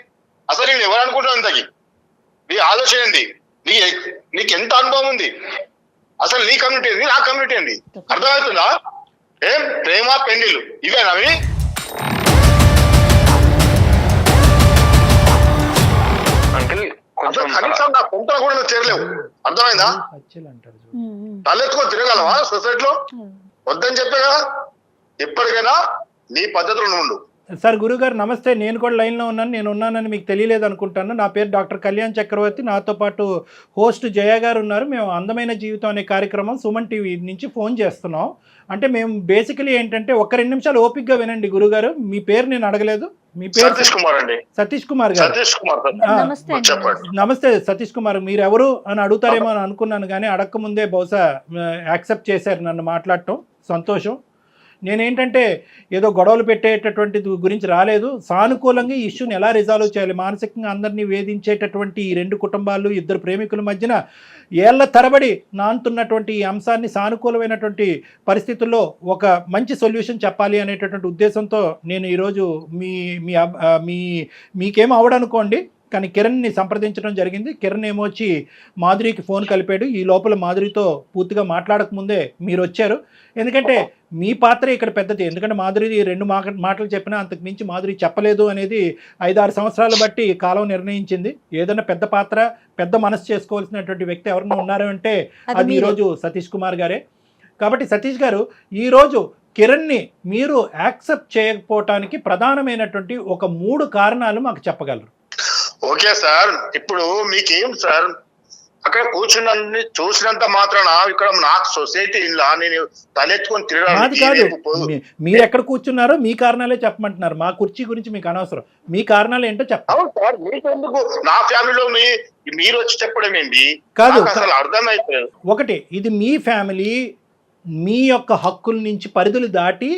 అసలు నేను ఎవరు అనుకుంటున్నాను ఇంతకి? నీ ఆలోచన ఏంది? నీకు ఎంత అనుభవం ఉంది? అసలు నీ కమ్యూనిటీ ఏంది, నా కమ్యూనిటీ ఏంది? అర్థమవుతుందా? ఏం ప్రేమ పెళ్లిళ్ళు ఇవేనా? అంకుల్ కనీసం నా కొంత కూడా నువ్వు చేరలేవు. అర్థమైందా? తలెత్తుకొని తిరగలవా సొసైటీలో? వద్దని చెప్పే కదా. ఎప్పటికైనా నీ పద్ధతులు ఉండు. సార్ గురుగారు నమస్తే, నేను కూడా లైన్లో ఉన్నాను. నేను ఉన్నానని మీకు తెలియలేదు అనుకుంటాను. నా పేరు డాక్టర్ కళ్యాణ్ చక్రవర్తి. నాతో పాటు హోస్ట్ జయ గారు ఉన్నారు. మేము అందమైన జీవితం అనే కార్యక్రమం సుమన్ టీవీ నుంచి ఫోన్ చేస్తున్నాం. అంటే మేము బేసికలీ ఏంటంటే 1-2 నిమిషాలు ఓపిక్గా వినండి గురుగారు. మీ పేరు నేను అడగలేదు. మీ పేరు సతీష్ కుమార్ అండి. సతీష్ కుమార్ గారు. నమస్తే సతీష్ కుమార్. మీరు ఎవరు అని అడుగుతారేమో అని అనుకున్నాను, కానీ అడగకముందే బహుశా యాక్సెప్ట్ చేశారు నన్ను మాట్లాడటం. సంతోషం. నేనేంటంటే ఏదో గొడవలు పెట్టేటటువంటి గురించి రాలేదు. సానుకూలంగా ఈ ఇష్యూని ఎలా రిజాల్వ్ చేయాలి, మానసికంగా అందరినీ వేధించేటటువంటి ఈ 2 కుటుంబాలు 2 ప్రేమికుల మధ్యన ఏళ్ల తరబడి నానుతున్నటువంటి ఈ అంశాన్ని సానుకూలమైనటువంటి పరిస్థితుల్లో ఒక మంచి సొల్యూషన్ చెప్పాలి అనేటటువంటి ఉద్దేశంతో నేను ఈరోజు మీకేం అవడనుకోండి, కానీ కిరణ్ని సంప్రదించడం జరిగింది. కిరణ్ ఏమొచ్చి మాధురికి ఫోన్ కలిపాడు. ఈ లోపల మాధురితో పూర్తిగా మాట్లాడకముందే మీరు వచ్చారు. ఎందుకంటే మీ పాత్ర ఇక్కడ పెద్దది. ఎందుకంటే మాధురి 2 మాటలు చెప్పినా అంతకు మించి మాధురి చెప్పలేదు అనేది 5-6 సంవత్సరాలు బట్టి కాలం నిర్ణయించింది. ఏదైనా పెద్ద పాత్ర పెద్ద మనసు చేసుకోవాల్సినటువంటి వ్యక్తి ఎవరైనా ఉన్నారు అంటే అది ఈరోజు సతీష్ కుమార్ గారే. కాబట్టి సతీష్ గారు, ఈరోజు కిరణ్ని మీరు యాక్సెప్ట్ చేయకపోవటానికి ప్రధానమైనటువంటి ఒక 3 కారణాలు మాకు చెప్పగలరు? ఓకే సార్, ఇప్పుడు మీకేం సార్, అక్కడ కూర్చున్న చూసినంత మాత్రాన ఇక్కడ నాకు సొసైటీ ఇలా నేను తలెత్తుకొని తిరగడానికి. మీరు ఎక్కడ కూర్చున్నారో మీ కారణాలే చెప్పమంటున్నారు. మా కుర్చీ గురించి మీకు అనవసరం. మీ కారణాలు ఏంటో చెప్పండి. సార్ మీకెందుకు? నా ఫ్యామిలీలో మీరు వచ్చి చెప్పడం ఏంటి? కాదు, అసలు అర్థమైతే ఒకటి, ఇది మీ ఫ్యామిలీ, మీ యొక్క హక్కుల నుంచి పరిధులు దాటి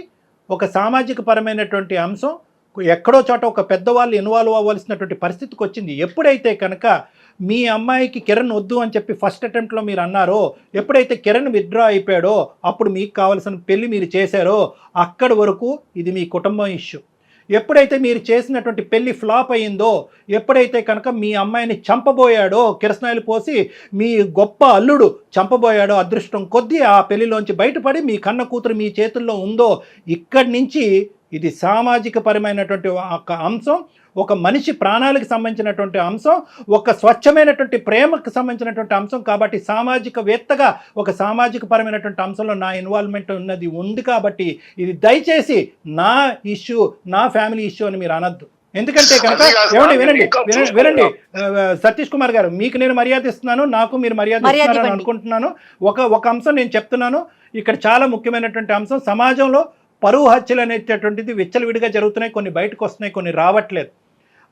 ఒక సామాజిక పరమైనటువంటి అంశం ఎక్కడో చోట ఒక పెద్దవాళ్ళు ఇన్వాల్వ్ అవ్వాల్సినటువంటి పరిస్థితికి వచ్చింది. ఎప్పుడైతే కనుక మీ అమ్మాయికి కిరణ్ వద్దు అని చెప్పి ఫస్ట్ అటెంప్ట్లో మీరు అన్నారో, ఎప్పుడైతే కిరణ్ విత్డ్రా అయిపోయాడో అప్పుడు మీకు కావాల్సిన పెళ్లి మీరు చేశారో అక్కడి వరకు ఇది మీ కుటుంబం ఇష్యూ. ఎప్పుడైతే మీరు చేసినటువంటి పెళ్లి ఫ్లాప్ అయ్యిందో, ఎప్పుడైతే కనుక మీ అమ్మాయిని చంపబోయాడో, కిరసనాయిలు పోసి మీ గొప్ప అల్లుడు చంపబోయాడో, అదృష్టం కొద్దీ ఆ పెళ్లిలోంచి బయటపడి మీ కన్న కూతురు మీ చేతుల్లో ఉందో, ఇక్కడి నుంచి ఇది సామాజిక పరమైనటువంటి ఒక అంశం, ఒక మనిషి ప్రాణాలకు సంబంధించినటువంటి అంశం, ఒక స్వచ్ఛమైనటువంటి ప్రేమకు సంబంధించినటువంటి అంశం. కాబట్టి సామాజికవేత్తగా ఒక సామాజిక పరమైనటువంటి అంశంలో నా ఇన్వాల్వ్మెంట్ ఉన్నది ఉంది. కాబట్టి ఇది దయచేసి నా ఇష్యూ, నా ఫ్యామిలీ ఇష్యూ అని మీరు అనద్దు. ఎందుకంటే కనుక ఏమండి, వినండి సతీష్ కుమార్ గారు, మీకు నేను మర్యాద ఇస్తున్నాను, నాకు మీరు మర్యాద ఇస్తున్నారని అనుకుంటున్నాను. ఒక అంశం నేను చెప్తున్నాను, ఇక్కడ చాలా ముఖ్యమైనటువంటి అంశం. సమాజంలో పరువు హత్యలు అనేటటువంటిది విచ్చలవిడిగా జరుగుతున్నాయి, కొన్ని బయటకు వస్తున్నాయి, కొన్ని రావట్లేదు.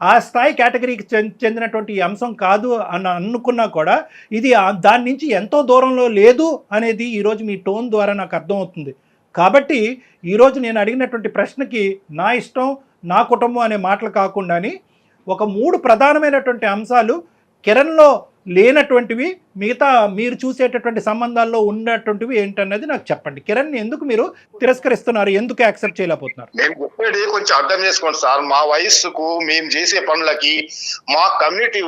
ఆ స్థాయి కేటగిరీకి చెందినటువంటి ఈ అంశం కాదు అని అనుకున్నా కూడా ఇది దాని నుంచి ఎంతో దూరంలో లేదు అనేది ఈరోజు మీ టోన్ ద్వారా నాకు అర్థమవుతుంది. కాబట్టి ఈరోజు నేను అడిగినటువంటి ప్రశ్నకి నా ఇష్టం, నా కుటుంబం అనే మాటలు కాకుండాని ఒక 3 ప్రధానమైనటువంటి అంశాలు కిరణ్లో లేనటువంటివి, మిగతా మీరు చూసేటటువంటి సంబంధాల్లో ఉన్నటువంటివి ఏంటన్నది నాకు చెప్పండి. కిరణ్ ఎందుకు మీరు తిరస్కరిస్తున్నారు, ఎందుకు యాక్సెప్ట్ చేయలేకపోతున్నారు? నేను చెప్పేది కొంచెం అర్థం చేసుకోండి సార్. మా వయస్సుకు మేము చేసే పనులకి మా కమ్యూనిటీ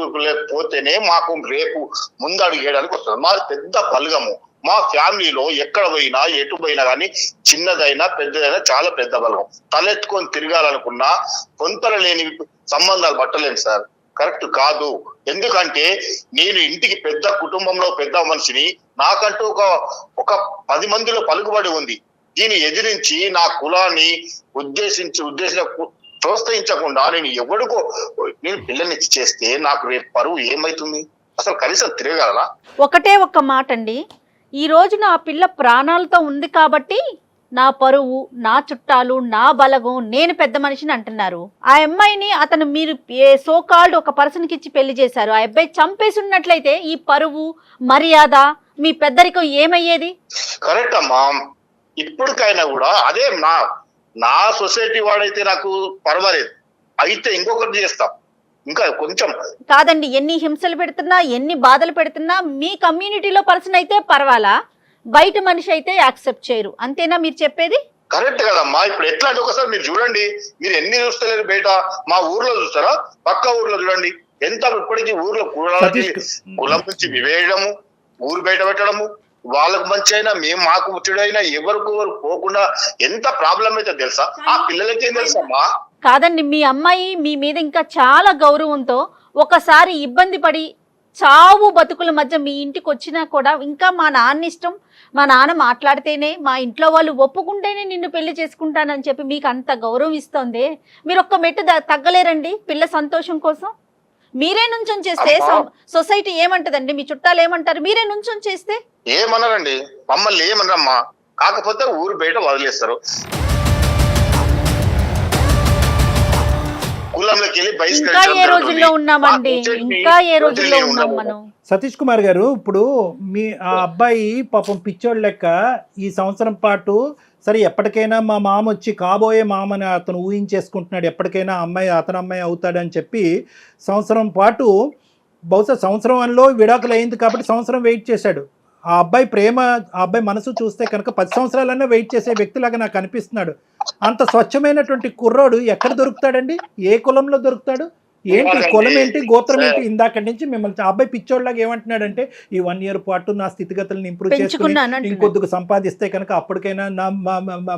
పోతేనే మాకు రేపు ముందడుగు వేయడానికి వస్తుంది. మాది పెద్ద బలగము. మా ఫ్యామిలీలో ఎక్కడ పోయినా ఎటు పోయినా కానీ చిన్నదైనా పెద్దదైనా చాలా పెద్ద బలగం. తలెత్తుకొని తిరగాలనుకున్నా కొంతలో లేని సంబంధాలు పట్టలేను సార్, కరెక్ట్ కాదు. ఎందుకంటే నేను ఇంటికి పెద్ద కుటుంబంలో పెద్ద మనిషిని, నాకంటూ ఒక 10 మందిలో పలుకుబడి ఉంది. దీన్ని ఎదిరించి నా కులాన్ని ప్రోత్సహించకుండా నేను పిల్లల్ని చేస్తే నాకు రేపు పరువు ఏమైతుంది? అసలు కనీసం తిరగలనా? ఒకటే ఒక్క మాట అండి, ఈ రోజు నా పిల్ల ప్రాణాలతో ఉంది కాబట్టి నా పరువు, నా చుట్టాలు, నా బలగం, నేను పెద్ద మనిషిని అంటున్నారు. ఆ అమ్మాయిని అతను మీరు సో కాల్డ్ ఒక పర్సన్కి ఇచ్చి పెళ్లి చేశారు. ఆ అబ్బాయి చంపేసి ఉన్నట్లయితే ఈ పరువు, మర్యాద, మీ పెద్దరికం ఏమయ్యేది? కరెక్ట్ అమ్మా. ఇప్పటికైనా కూడా అదే నా సొసైటీ వాడైతే నాకు పర్వాలేదు, అయితే ఇంకొకటి చేస్తాం. ఇంకా కొంచెం కాదండి, ఎన్ని హింసలు పెడుతున్నా, ఎన్ని బాధలు పెడుతున్నా మీ కమ్యూనిటీలో పర్సన్ అయితే పర్వాలా, బయట మనిషి అయితే యాక్సెప్ట్ చేయరు, అంతేనా మీరు చెప్పేది? కరెక్ట్ కదమ్మా. ఇప్పుడు ఎట్లా అంటే ఒకసారి మీరు చూడండి, మీరు ఎన్ని చూస్తలేరు బయట, మా ఊర్లో చూస్తారా, పక్క ఊర్లో చూడండి ఎంత ఇప్పటికీ ఊర్లో కులం నుంచి వివేయడము, ఊరు బయట పెట్టడము, వాళ్ళకు మంచి అయినా మేము మాకు చెడైనా ఎవరికి పోకుండా ఎంత ప్రాబ్లం అయితే తెలుసా? ఆ పిల్లలకి ఏం తెలుసమ్మా? కాదండి, మీ అమ్మాయి మీ మీద ఇంకా చాలా గౌరవంతో ఒకసారి ఇబ్బంది పడి చావు బతుకుల మధ్య మీ ఇంటికి వచ్చినా కూడా ఇంకా మా నాన్న ఇష్టం, మా నాన్న మాట్లాడితేనే, మా ఇంట్లో వాళ్ళు ఒప్పుకుంటేనే నిన్ను పెళ్లి చేసుకుంటానని చెప్పి మీకు అంత గౌరవం ఇస్తోంది. మీరు ఒక్క మెట్టు తగ్గలేరండి పిల్ల సంతోషం కోసం? మీరే నుంచొని చేస్తే సొసైటీ ఏమంటదండి, మీ చుట్టాలు ఏమంటారు? మీరే నుంచొని చేస్తే ఏమన్నారండి? మమ్మల్ని ఏమన్నారమ్మా, కాకపోతే ఊరు బయట వదిలేస్తారు. ఇంకా ఏ రోజుల్లో ఉన్నామండి, ఇంకా ఏ రోజుల్లో ఉన్నాం మనం? సతీష్ కుమార్ గారు, ఇప్పుడు మీ ఆ అబ్బాయి పాపం పిచ్చోళ్ళ లెక్క ఈ సంవత్సరం పాటు సరే ఎప్పటికైనా మా మామ వచ్చి కాబోయే మామని అతను ఊహించేసుకుంటున్నాడు, ఎప్పటికైనా అతని అమ్మాయి అవుతాడని చెప్పి సంవత్సరం పాటు, బహుశా సంవత్సరంలో విడాకులు అయింది కాబట్టి సంవత్సరం వెయిట్ చేశాడు. ఆ అబ్బాయి ప్రేమ, ఆ అబ్బాయి మనసు చూస్తే కనుక 10 సంవత్సరాలన్నా వెయిట్ చేసే వ్యక్తిలాగా నాకు అనిపిస్తున్నాడు. అంత స్వచ్ఛమైనటువంటి కుర్రోడు ఎక్కడ దొరుకుతాడండి? ఏ కులంలో దొరుకుతాడు? ఏంటి కులం ఏంటి, గోత్రం ఏంటి? ఇందాక నుంచి మిమ్మల్ని అబ్బాయి పిచ్చోళ్ళలాగా ఏమంటున్నాడంటే ఈ 1 year పాటు నా స్థితిగతులను ఇంప్రూవ్ చేసుకుని ఇంకొద్దుకు సంపాదిస్తే కనుక అప్పటికైనా నా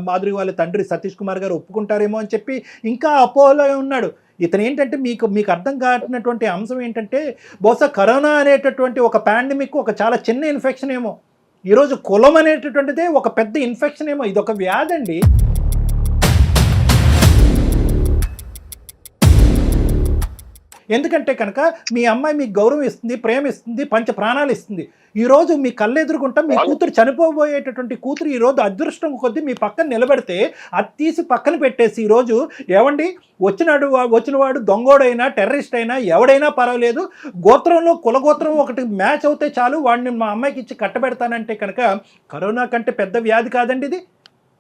మాధురి వాళ్ళ తండ్రి సతీష్ కుమార్ గారు ఒప్పుకుంటారేమో అని చెప్పి ఇంకా అపోలో ఉన్నాడు. ఇతను ఏంటంటే మీకు అర్థం కానటువంటి అంశం ఏంటంటే, బహుశా కరోనా అనేటటువంటి ఒక పాండమిక్ ఒక చాలా చిన్న ఇన్ఫెక్షన్ ఏమో, ఈరోజు కులం అనేటటువంటిదే ఒక పెద్ద ఇన్ఫెక్షన్ ఏమో. ఇది ఒక వ్యాధి అండి. ఎందుకంటే కనుక మీ అమ్మాయి మీకు గౌరవం ఇస్తుంది, ప్రేమ ఇస్తుంది, పంచ ప్రాణాలు ఇస్తుంది. ఈరోజు మీ కళ్ళెదురుకుంటా మీ కూతురు చనిపోబోయేటటువంటి కూతురు ఈరోజు అదృష్టం కొద్దీ మీ పక్కన నిలబెడితే అది తీసి పక్కన పెట్టేసి ఈరోజు ఏమండి వచ్చినవాడు దొంగోడైనా టెర్రరిస్ట్ అయినా ఎవడైనా పర్వాలేదు, గోత్రంలో కులగోత్రం ఒకటి మ్యాచ్ అవుతే చాలు వాడిని మా అమ్మాయికి ఇచ్చి కట్టబెడతానంటే కనుక కరోనా కంటే పెద్ద వ్యాధి కాదండి ఇది.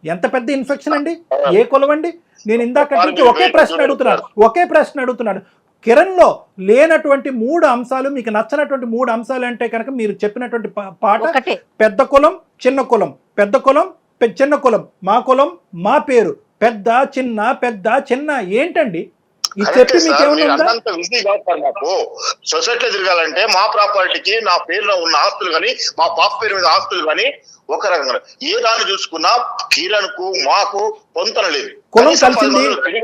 ఎంత పెద్ద ఇన్ఫెక్షన్ అండి, ఏ కులం అండి? నేను ఇందాక ఒకే ప్రశ్న అడుగుతున్నాను. కిరణ్లో లేనటువంటి 3 అంశాలు, మీకు నచ్చినటువంటి 3 అంశాలు అంటే కనుక మీరు చెప్పినటువంటి పాట ఒకటే. పెద్ద కులం చిన్న కులం, పెద్ద కులం చిన్న కులం, మా కులం మా పేరు, పెద్ద చిన్న ఏంటండి ఇది చెప్పి మీకు ఏమన్నా నాకు సొసైటీలో తిరగాలంటే మా ప్రాపర్టీకి నా పేరులో ఉన్న ఆస్తులు కానీ మా పాప పేరు మీద ఆస్తులు కానీ ఒక రకంగా ఏ దాన్ని చూసుకున్నా కిరణ్ కు మాకు పొంతన లేదు.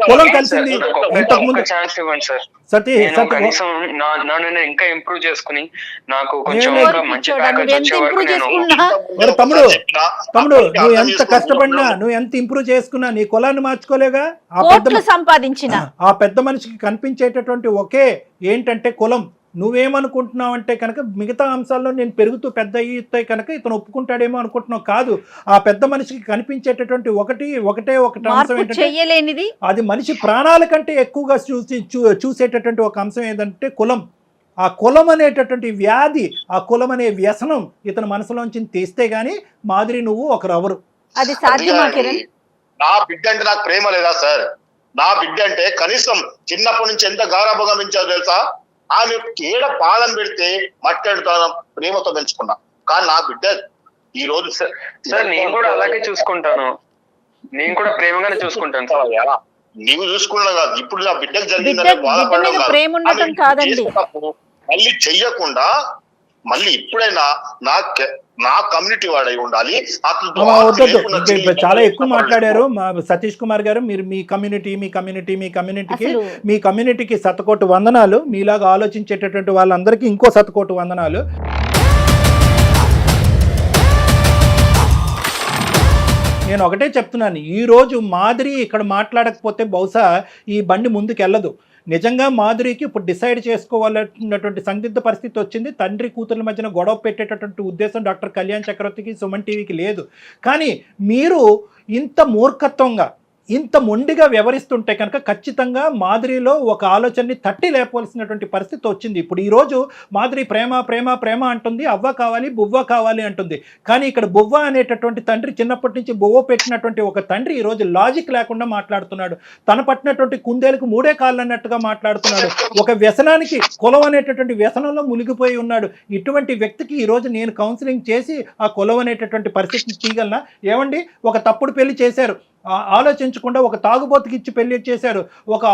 కులం కలిసింది ఇంతకుముందు ఛాన్స్ ఇవ్వండి సార్. సతీ కనీసం నన్ను ఇంకా ఇంప్రూవ్ చేసుకుని నాకు కొంచెం ఇంకా మంచి ప్యాకేజ్ వచ్చే వరకు నేను తమ్ముడు నువ్వు ఎంత కష్టపడినా, నువ్వు ఎంత ఇంప్రూవ్ చేసుకున్నా నీ కులాన్ని మార్చుకోలేగా. సంపాదించిన ఆ పెద్ద మనిషికి కనిపించేటటువంటి ఒకే ఏంటంటే కులం. నువ్వేమనుకుంటున్నావు అంటే కనుక మిగతా అంశాల్లో నేను పెరుగుతూ పెద్ద అయ్యి కనుక ఇతను ఒప్పుకుంటాడేమో అనుకుంటున్నావు. కాదు, ఆ పెద్ద మనిషికి కనిపించేటటువంటి ఒకటే అంశం ఏంటంటే అది మనిషి ప్రాణాల కంటే ఎక్కువగా చూసేటటువంటి ఒక అంశం ఏంటంటే కులం. ఆ కులం అనేటటువంటి వ్యాధి, ఆ కులం అనే వ్యసనం ఇతని మనసులోంచి తీస్తే గానీ మాదిరి నువ్వు ఒకరెవరు. అది సాధ్యమా కిరణ్? నా బిడ్డ అంటే నాకు ప్రేమ లేదా సార్? నా బిడ్డ అంటే కనీసం చిన్నప్పటి నుంచి ఎంత గారాభంగా పెంచాలో తెలుసా? ఆమె ఏడ పాదం పెడితే మట్టెడుతో ప్రేమతో పెంచుకున్నా. కానీ నా బిడ్డ ఈ రోజు సార్ నేను కూడా అలాగే చూసుకుంటాను, నేను కూడా ప్రేమగానే చూసుకుంటాను సార్. నీవు చూసుకున్నా కాదు, ఇప్పుడు నా బిడ్డకు జరిగిందని మళ్ళీ చెయ్యకుండా మళ్ళీ ఇప్పుడైనా నా కమ్యూనిటీ వాడై ఉండాలి. చాలా ఎక్కువ మాట్లాడారు మా సతీష్ కుమార్ గారు. మీరు మీ కమ్యూనిటీకి శతకోటి వందనాలు. మీలాగా ఆలోచించేటటువంటి వాళ్ళందరికీ ఇంకో శతకోటి వందనాలు. నేను ఒకటే చెప్తున్నాను, ఈరోజు మాదిరి ఇక్కడ మాట్లాడకపోతే బహుశా ఈ బండి ముందుకు వెళ్ళదు. నిజంగా మాధురికి ఇప్పుడు డిసైడ్ చేసుకోవాలన్నటువంటి సందిగ్ధ పరిస్థితి వచ్చింది. తండ్రి కూతుర్ల మధ్యన గొడవ పెట్టేటటువంటి ఉద్దేశం డాక్టర్ కళ్యాణ్ చక్రవర్తికి, సుమన్ టీవీకి లేదు. కానీ మీరు ఇంత మూర్ఖత్వంగా, ఇంత మొండిగా వ్యవహరిస్తుంటే కనుక ఖచ్చితంగా మాధురిలో ఒక ఆలోచనని తట్టి లేపవలసినటువంటి పరిస్థితి వచ్చింది. ఇప్పుడు ఈరోజు మాధురి ప్రేమ అంటుంది, అవ్వ కావాలి బువ్వ కావాలి అంటుంది. కానీ ఇక్కడ బువ్వ అనేటటువంటి తండ్రి, చిన్నప్పటి నుంచి బువ్వ పెట్టినటువంటి ఒక తండ్రి ఈరోజు లాజిక్ లేకుండా మాట్లాడుతున్నాడు. తన పట్టినటువంటి కుందేలకు 3 కాళ్ళు అన్నట్టుగా మాట్లాడుతున్నాడు. ఒక వ్యసనానికి, కులం అనేటటువంటి వ్యసనంలో మునిగిపోయి ఉన్నాడు. ఇటువంటి వ్యక్తికి ఈరోజు నేను కౌన్సిలింగ్ చేసి ఆ కులం అనేటటువంటి పరిస్థితిని తీయగలనా? ఏమండి, ఒక తప్పుడు పెళ్లి చేశారు, ఆలోచించకుండా ఒక తాగుబోతుకి ఇచ్చి పెళ్లి చేశారు. ఒక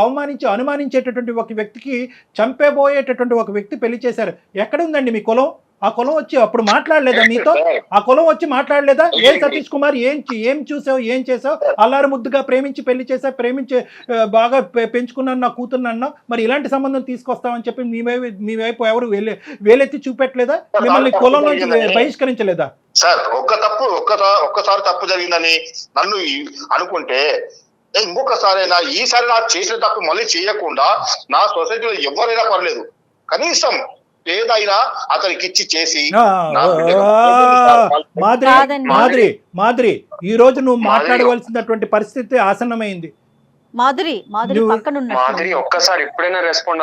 అనుమానించేటటువంటి ఒక వ్యక్తికి, చంపేబోయేటటువంటి ఒక వ్యక్తి పెళ్లి చేశారు. ఎక్కడ ఉందండి మీ కులం? ఆ కులం వచ్చి అప్పుడు మాట్లాడలేదా మీతో? ఆ కులం వచ్చి మాట్లాడలేదా? ఏం సతీష్ కుమార్ ఏం చూసావు, ఏం చేసావు? అల్లారు ముద్దుగా ప్రేమించి పెళ్లి చేసావు, ప్రేమించి బాగా పెంచుకున్నాను నా కూతుర్ని అన్నావు. మరి ఇలాంటి సంబంధం తీసుకొస్తామని చెప్పి మీ వైపు ఎవరు వేలెత్తి చూపెట్టలేదా? మిమ్మల్ని కులం నుంచి బహిష్కరించలేదా? సార్ ఒక్కసారి తప్పు జరిగిందని నన్ను అనుకుంటే ఇంకొకసారైనా, ఈసారి నాకు చేసిన తప్పు మళ్ళీ చేయకుండా నా సొసైటీలో ఎవరైనా పర్లేదు, కనీసం ఏదైనా అతనికి ఇచ్చి చేసి. మాధురి ఈ రోజు నువ్వు మాట్లాడవలసినటువంటి పరిస్థితి ఆసన్నమైంది. ఒక్కసారి ఎప్పుడైనా రెస్పాండ్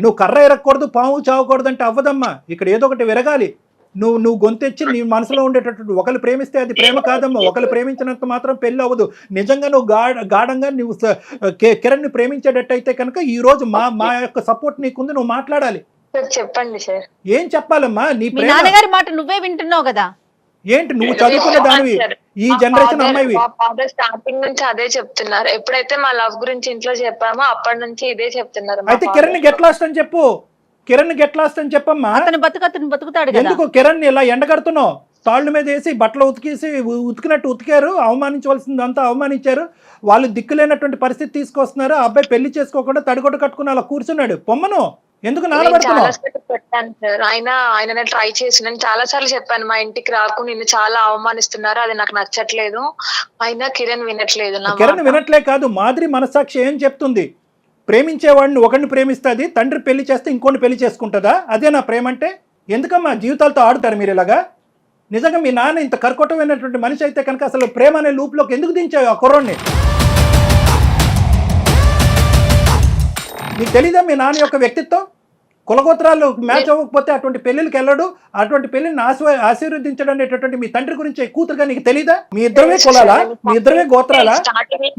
నువ్వు కర్ర ఎరగకూడదు, పాము చావకూడదు అంటే అవ్వదమ్మా. ఇక్కడ ఏదో ఒకటి విరగాలి. నువ్వు గొంతెచ్చి నీ మనసులో ఉండేటటువంటి ఒకరు ప్రేమిస్తే అది ప్రేమ కాదమ్మా. ఒకరు ప్రేమించినంత మాత్రం పెళ్ళి అవ్వదు. నిజంగా నువ్వు గాఢంగా నువ్వు కిరణ్ ని ప్రేమించేటట్టయితే కనుక ఈ రోజు మా యొక్క సపోర్ట్ నీకుంది, నువ్వు మాట్లాడాలి. చెప్పండి సార్. ఏం చెప్పాలమ్మా? నీ నాన్నగారి మాట నువ్వే వింటున్నావు కదా. ఏంటి నువ్వు చదువుకున్న దానివి, ఈ జనరేషన్ అమ్మాయివి. స్టార్టింగ్ నుంచి అదే చెప్తున్నారు. ఎప్పుడైతే మా లవ్ గురించి ఇంట్లో చెప్పామో అప్పటి నుంచి ఇదే చెప్తున్నారు. అయితే కిరణ్ గెట్ లాస్ట్ అని చెప్పు, కిరణ్ గెట్ లాస్ట్ అని చెప్పమ్మా. అతను బతుకుతాడు. ఎందుకు కిరణ్ ఇలా ఎండగడుతున్నావు? తాళ్ళ మీద వేసి బట్టలు ఉతికినట్టు ఉతికారు, అవమానించవలసిందంతా అవమానించారు. వాళ్ళు దిక్కులేనటువంటి పరిస్థితి తీసుకొస్తున్నారు. ఆ అబ్బాయి పెళ్లి చేసుకోకుండా తడిగొడ్డ కట్టుకుని అలా కూర్చున్నాడు. పొమ్మను ఎందుకు నానబడుతున్నావు? పెట్టాను సార్. ఆయన ట్రై చేసి నేను చాలా సార్లు చెప్పాను, మా ఇంటికి రాకు, నిన్ను చాలా అవమానిస్తున్నారు, అది నాకు నచ్చట్లేదు. అయినా కిరణ్ వినట్లేదు. కిరణ్ వినట్లే కాదు, మాధురి మనసాక్షి ఏం చెప్తుంది? ప్రేమించేవాడిని ఒకరిని ప్రేమిస్తుంది, తండ్రి పెళ్లి చేస్తే ఇంకోటి పెళ్లి చేసుకుంటుందా? అదే నా ప్రేమ అంటే? ఎందుకమ్మా జీవితాలతో ఆడుతారు మీరు ఇలాగా? నిజంగా మీ నాన్న ఇంత కర్కోటమైనటువంటి మనిషి అయితే కనుక అసలు ప్రేమ అనే లూప్లోకి ఎందుకు దించావు ఆ కుర్రోడ్ని? నీకు తెలీదా మీ నాన్న యొక్క వ్యక్తిత్వం? కులగోత్రాలు మ్యాచ్ అవ్వకపోతే అటువంటి పెళ్లికి వెళ్ళడు, అటువంటి పెళ్లిని ఆశీర్వదించడం అనేటటువంటి మీ తండ్రి గురించి కూతురుగా నీకు తెలీదా? మీ ఇద్దరమే కులాలా? మీ ఇద్దరమే గోత్రాలా?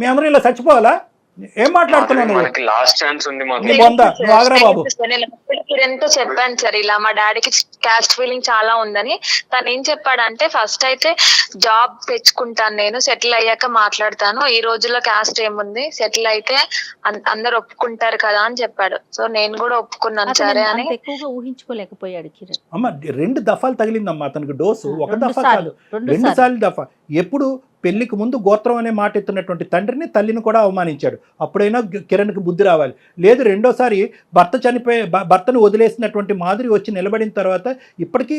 మీ అందరూ ఇలా చచ్చిపోవాలా? ఏం మాట్లాడుతున్నావు నువ్వు? మనకి లాస్ట్ ఛాన్స్ ఉంది మాకు. నీ బొంద, నువ్వు ఆగరా బాబు. నేను కిరణ్ తో చెప్పాను సార్, ఇలా మా డాడీకి క్యాస్ట్ ఫీలింగ్ చాలా ఉందని. తను ఏం చెప్పాడంటే ఫస్ట్ అయితే జాబ్ తెచ్చుకుంటాను, నేను సెటిల్ అయ్యాక మాట్లాడతాను, ఈ రోజుల్లో క్యాస్ట్ ఏముంది, సెటిల్ అయితే అందరు ఒప్పుకుంటారు కదా అని చెప్పాడు. సో నేను కూడా ఒప్పుకున్నాను సరే అని. ఎక్కువగా ఊహించుకోలేకపోయాడు కిరణ్. అమ్మ 2 దఫాలు తగిలిందమ్మా అతనికి డోసు, ఒక దఫా కాదు 2 సార్లు దఫా. ఎప్పుడు పెళ్లికి ముందు గోత్రం అనే మాట ఎత్తున్నటువంటి తండ్రిని తల్లిని కూడా అవమానించాడు. అప్పుడైనా కిరణ్కి బుద్ధి రావాలి. లేదు రెండోసారి భర్తను వదిలేసినటువంటి మాధురి వచ్చి నిలబడిన తర్వాత ఇప్పటికీ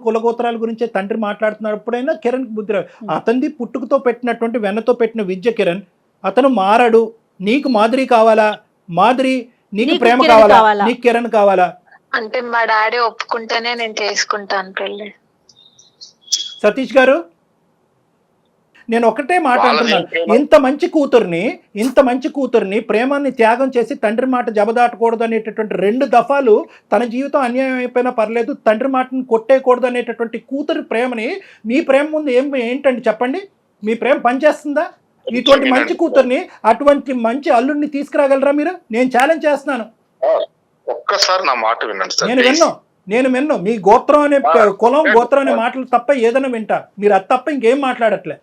కులగోత్రాల గురించే తండ్రి మాట్లాడుతున్నప్పుడైనా కిరణ్కి బుద్ధి రావాలి. అతనిది పుట్టుకతో పెట్టినటువంటి వెన్నతో పెట్టిన విద్య కిరణ్. అతను మారాడు. నీకు మాధురి కావాలా? మాధురి నీకు ప్రేమ కావాలా? నీకు కిరణ్ కావాలా? అంటే మా డాడీ ఒప్పుకుంటేనే నేను చేసుకుంటాను పెళ్లి. సతీష్ గారు, నేను ఒకటే మాట అంటున్నాను, ఇంత మంచి కూతుర్ని ప్రేమాన్ని త్యాగం చేసి తండ్రి మాట జబదాటకూడదు అనేటటువంటి 2 దఫాలు తన జీవితం అన్యాయం అయిపోయినా పర్లేదు, తండ్రి మాటను కొట్టేయకూడదు అనేటటువంటి కూతురి ప్రేమని మీ ప్రేమ ముందు ఏంటండి చెప్పండి? మీ ప్రేమ పనిచేస్తుందా? ఇటువంటి మంచి కూతుర్ని, అటువంటి మంచి అల్లుడిని తీసుకురాగలరా మీరు? నేను ఛాలెంజ్ చేస్తున్నాను. ఒక్కసారి నా మాట వినండి సార్. నేను విన్ను మీ గోత్రం అనే గోత్రం అనే మాటలు తప్ప ఏదైనా వింటా. మీరు అది తప్ప ఇంకేం మాట్లాడట్లే.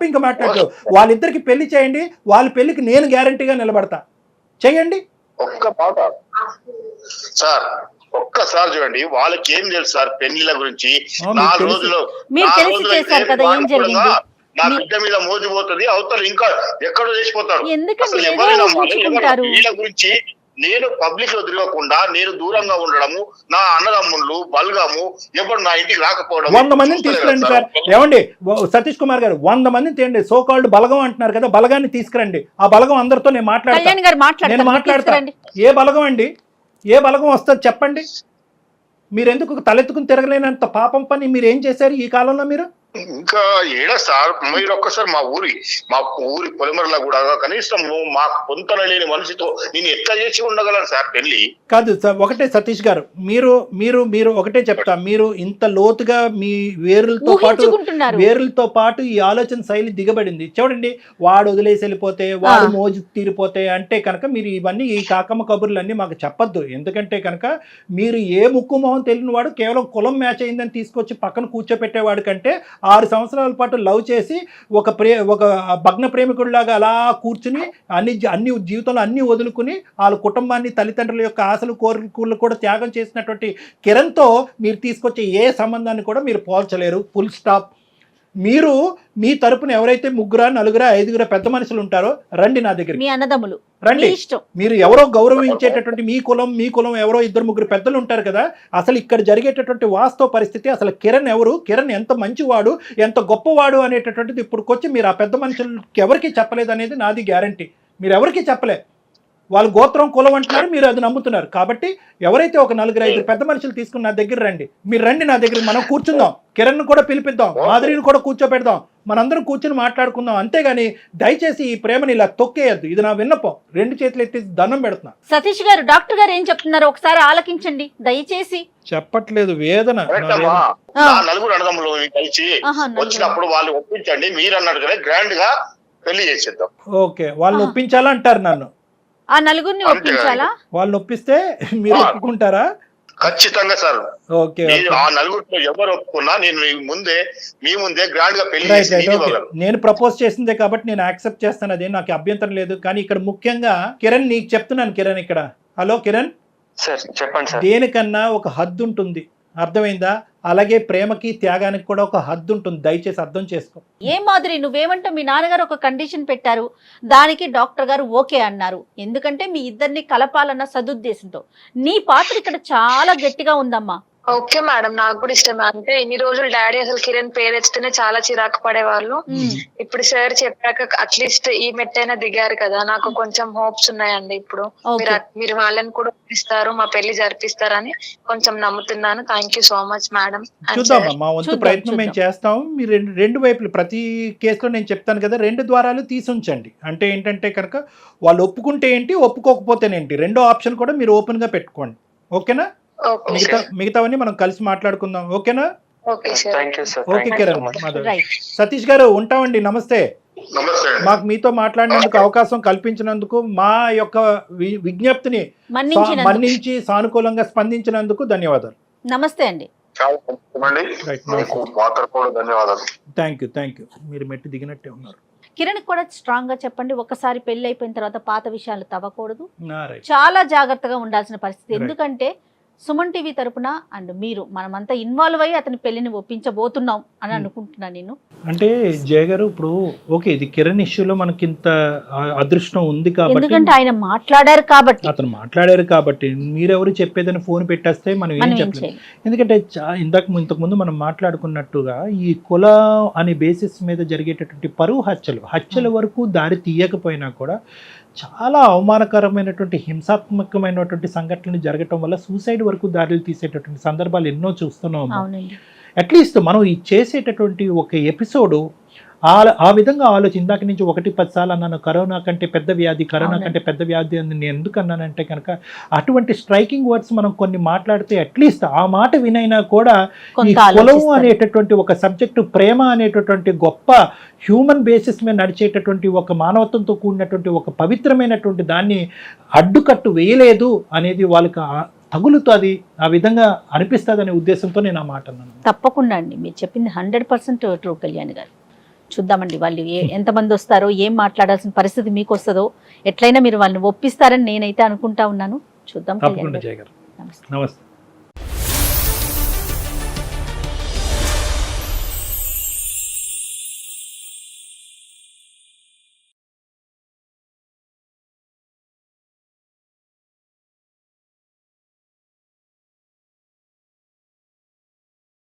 ఇంకా మాట్లాడలేదు. వాళ్ళిద్దరికి పెళ్లి చేయండి, వాళ్ళ పెళ్లికి నేను గ్యారంటీగా నిలబడతా. చెయ్యండి. ఒక్క మాట సార్, ఒక్కసారి చూడండి. వాళ్ళకి ఏం తెలుసు సార్ పెళ్లిల గురించి? 4 రోజులు నా బిడ్డ మీద మోదిపోతుంది, అవతల ఇంకా ఎక్కడో చేసిపోతాడు. అసలు వీళ్ళ గురించి నేను పబ్లిక్ లో తిరగకుండా నేను దూరంగా ఉండడము, నా అన్నదమ్ముళ్ళు బలగము ఎప్పుడు నా ఇంటికి రాకపోవడం. 100 మందిని తీసుకురండి సార్. ఏమండి సతీష్ కుమార్ గారు, 100 మందిని తేండి. సో కాల్డ్ బలగం అంటున్నారు కదా, బలగాన్ని తీసుకురండి. ఆ బలగం అందరితో నేను మాట్లాడతా. ఏ బలగం అండి? ఏ బలగం వస్తుంది చెప్పండి? మీరెందుకు తలెత్తుకుని తిరగలేనంత పాపం పని మీరు ఏం చేశారు ఈ కాలంలో? మీరు ఇంకా ఏడా సార్, మీరు ఒక్కసారి మా ఊరి పొలిమరలో కూడా కనీసం మాకు పొంతన లేని మనిషితో నేను ఎట్లా చేసి ఉండగలను సార్ పెళ్లి? కాదు సార్, ఒకటే సతీష్ గారు, మీరు ఒకటే చెప్తా. మీరు ఇంత లోతుగా మీ వేరులతో పాటు ఈ ఆలోచన శైలి దిగబడింది. చూడండి, వాడు వదిలేసి వెళ్ళిపోతే, వాడు మోజు తీరిపోతే అంటే కనుక మీరు ఇవన్నీ ఈ కాకమ్మ కబుర్లన్నీ మాకు చెప్పొద్దు. ఎందుకంటే కనుక మీరు ఏ ముక్కు మొహం తెలియని వాడు కేవలం కులం మ్యాచ్ అయిందని తీసుకొచ్చి పక్కన కూర్చోపెట్టేవాడు కంటే 6 సంవత్సరాల పాటు లవ్ చేసి ఒక భగ్న ప్రేమికుడిలాగా అలా కూర్చుని అన్ని జీవితంలో అన్ని వదులుకుని వాళ్ళ కుటుంబాన్ని, తల్లిదండ్రుల యొక్క ఆశలు కోరికలు కూడా త్యాగం చేసినటువంటి కిరణ్తో మీరు తీసుకొచ్చే ఏ సంబంధాన్ని కూడా మీరు పోల్చలేరు. Full stop. మీరు మీ తరపున ఎవరైతే 3, 4, 5 పెద్ద మనుషులు ఉంటారో రండి నా దగ్గర. మీ అన్నదమ్ములు రండి. మీరు ఎవరో గౌరవించేటటువంటి మీ కులం ఎవరో 2, 3 పెద్దలు ఉంటారు కదా. అసలు ఇక్కడ జరిగేటటువంటి వాస్తవ పరిస్థితి, అసలు కిరణ్ ఎవరు, కిరణ్ ఎంత మంచివాడు, ఎంత గొప్పవాడు అనేటటువంటిది ఇప్పుడుకొచ్చి మీరు ఆ పెద్ద మనుషులకి ఎవరికి చెప్పలేదు అనేది నాది గ్యారంటీ. మీరు ఎవరికి చెప్పలే. వాళ్ళు గోత్రం కులం అంటున్నారు, మీరు అది నమ్ముతున్నారు. కాబట్టి ఎవరైతే ఒక 4, 5 పెద్ద మనుషులు తీసుకుని నా దగ్గర రండి. మీరు రండి నా దగ్గర, మనం కూర్చుందాం. కిరణ్ కూడా పిలిపిద్దాం, మాధురిని కూడా కూర్చోపెడదాం, మనందరం కూర్చుని మాట్లాడుకుందాం. అంతేగాని దయచేసి ఈ ప్రేమని ఇలా తొక్కేయద్దు. ఇది నా విన్నపం. 2 చేతులు ఎత్తి దండం పెడుతున్నా. సతీష్ గారు, డాక్టర్ గారు ఏం చెప్తున్నారు ఒకసారి ఆలకించండి దయచేసి. చెప్పట్లేదు, వేదన. 4 అన్నదమ్ములు కలిసి వచ్చినప్పుడు వాళ్ళు ఒప్పించండి. మీరు అన్నట్టు కదా గ్రాండ్ గా పెళ్లి చేసేద్దాం. ఓకే, వాళ్ళని ఒప్పించాలంటారు నన్ను. ఆ 4 ఒప్పించాలా? వాళ్ళని ఒప్పిస్తే మీరు ఒప్పుకుంటారా? ఖచ్చితంగా సార్. ఓకే, ఆ 4 ఎవరు ఒప్పుకున్నా నేను మీ ముందే గ్రాండ్ గా పెళ్లి. నేను ప్రపోజ్ చేసిందే కాబట్టి నేను యాక్సెప్ట్ చేస్తాను. అదే నాకు అభ్యంతరం లేదు. కానీ ఇక్కడ ముఖ్యంగా కిరణ్ నీకు చెప్తున్నాను. కిరణ్ ఇక్కడ, హలో కిరణ్ సార్ చెప్పండి సార్. దేనికన్నా ఒక హద్దు ఉంటుంది, అర్థమైందా? అలాగే ప్రేమకి త్యాగానికి కూడా ఒక హద్దు ఉంటుంది. దయచేసి అర్థం చేసుకో. ఏ మాదిరి నువ్వేమంటావు? మీ నాన్నగారు ఒక కండిషన్ పెట్టారు, దానికి డాక్టర్ గారు ఓకే అన్నారు. ఎందుకంటే మీ ఇద్దరిని కలపాలన్న సదుద్దేశంతో. నీ పాత్ర ఇక్కడ చాలా గట్టిగా ఉందమ్మా. ఓకే మేడం, నాకు కూడా ఇష్టమే. అంటే ఇన్ని రోజులు డాడీ అసలు కిరణ్ పేరు ఎత్తితేనే చాలా చిరాకు పడేవాళ్ళు. ఇప్పుడు సార్ చెప్పాక అట్లీస్ట్ ఈ మెట్టైనా దిగారు కదా, నాకు కొంచెం హోప్స్ ఉన్నాయండి. ఇప్పుడు మీరు వాళ్ళని కూడా ఒప్పిస్తారు, మా పెళ్లి జరిపిస్తారని కొంచెం నమ్ముతున్నాను. Thank you so much madam. చూద్దాం, మా వంతు ప్రయత్నం మేము చేస్తాం. మీరు 2 వైపులు, ప్రతి కేసులో నేను చెప్తాను కదా, 2 ద్వారాలు తీసి ఉంచండి. అంటే ఏంటంటే కనుక వాళ్ళు ఒప్పుకుంటే ఏంటి, ఒప్పుకోకపోతేనేంటి, 2వ ఆప్షన్ కూడా మీరు ఓపెన్ గా పెట్టుకోండి. ఓకేనా? మిగతావన్నీ మనం కలిసి మాట్లాడుకుందాం. ఓకేనా? ఓకే కిరణ్. సతీష్ గారు ఉంటామండి. నమస్తే. నమస్తే అండి. మాకు మీతో మాట్లాడినందుకు అవకాశం కల్పించినందుకు, మా యొక్క విజ్ఞప్తిని మన్నించి సానుకూలంగా స్పందించినందుకు ధన్యవాదాలు. నమస్తే అండి. చాలా సంతోషమండి. మీకు మా తరపున ధన్యవాదాలు. Thank you. మీరు మెట్టు దిగినట్టే ఉన్నారు. కిరణ్ కూడా స్ట్రాంగ్ గా చెప్పండి, ఒక్కసారి పెళ్లి అయిపోయిన తర్వాత పాత విషయాలు తవ్వకూడదు, రైట్. చాలా జాగ్రత్తగా ఉండాల్సిన పరిస్థితి. ఎందుకంటే సుమన్ టీవీ తరపున అండ్ మీరు మనమంతా ఇన్వాల్వ్ అయ్యి అతని పెళ్లిని ఒప్పించబోతున్నాం అని అనుకుంటున్నాను నేను. అంటే జయ గారు, ఇప్పుడు ఓకే, ఇది కిరణ్ ఇష్యూలో మనకి ఇంత అదృష్టం ఉంది కాబట్టి, ఎందుకంటే ఆయన మాట్లాడారు కాబట్టి, అతను మాట్లాడారు కాబట్టి, మీరెవరు చెప్పేదని ఫోన్ పెట్టేస్తే మనం ఏం చెప్పలేం. ఎందుకంటే ఇంతకుముందు మనం మాట్లాడుకున్నట్టుగా ఈ కుల అనే బేసిస్ మీద జరిగేటటువంటి పరువు హత్యల వరకు దారి తీయకపోయినా కూడా చాలా అవమానకరమైనటువంటి హింసాత్మకమైనటువంటి సంఘటనలు జరగటం వల్ల సూసైడ్ వరకు దారులు తీసేటటువంటి సందర్భాలు ఎన్నో చూస్తున్నాం. అట్లీస్ట్ మనం ఈ చేసేటటువంటి ఒక ఎపిసోడు ఆ విధంగా ఇందాక నుంచి 1-10 సార్లు అన్నాను, కరోనా కంటే పెద్ద వ్యాధి అని నేను ఎందుకు అన్నానంటే కనుక అటువంటి స్ట్రైకింగ్ వర్డ్స్ మనం కొన్ని మాట్లాడితే అట్లీస్ట్ ఆ మాట వినైనా కూడా ఈ కులం అనేటటువంటి ఒక సబ్జెక్టు, ప్రేమ అనేటటువంటి గొప్ప హ్యూమన్ బేసిస్ మీద నడిచేటటువంటి ఒక మానవత్వంతో కూడినటువంటి ఒక పవిత్రమైనటువంటి దాన్ని అడ్డుకట్టు వేయలేదు అనేది వాళ్ళకి తగులుతుంది, ఆ విధంగా అనిపిస్తుంది అనే ఉద్దేశంతో నేను ఆ మాట అన్నాను. తప్పకుండా అండి, మీరు చెప్పింది 100% ట్రూ కళ్యాణ్ గారు. చూద్దామండి వాళ్ళు ఎంతమంది వస్తారో, ఏం మాట్లాడాల్సిన పరిస్థితి మీకు వస్తుందో, ఎట్లయినా మీరు వాళ్ళని ఒప్పిస్తారని నేనైతే అనుకుంటా ఉన్నాను. చూద్దాం. తప్పకుండా జయ గారు. నమస్తే. నమస్తే.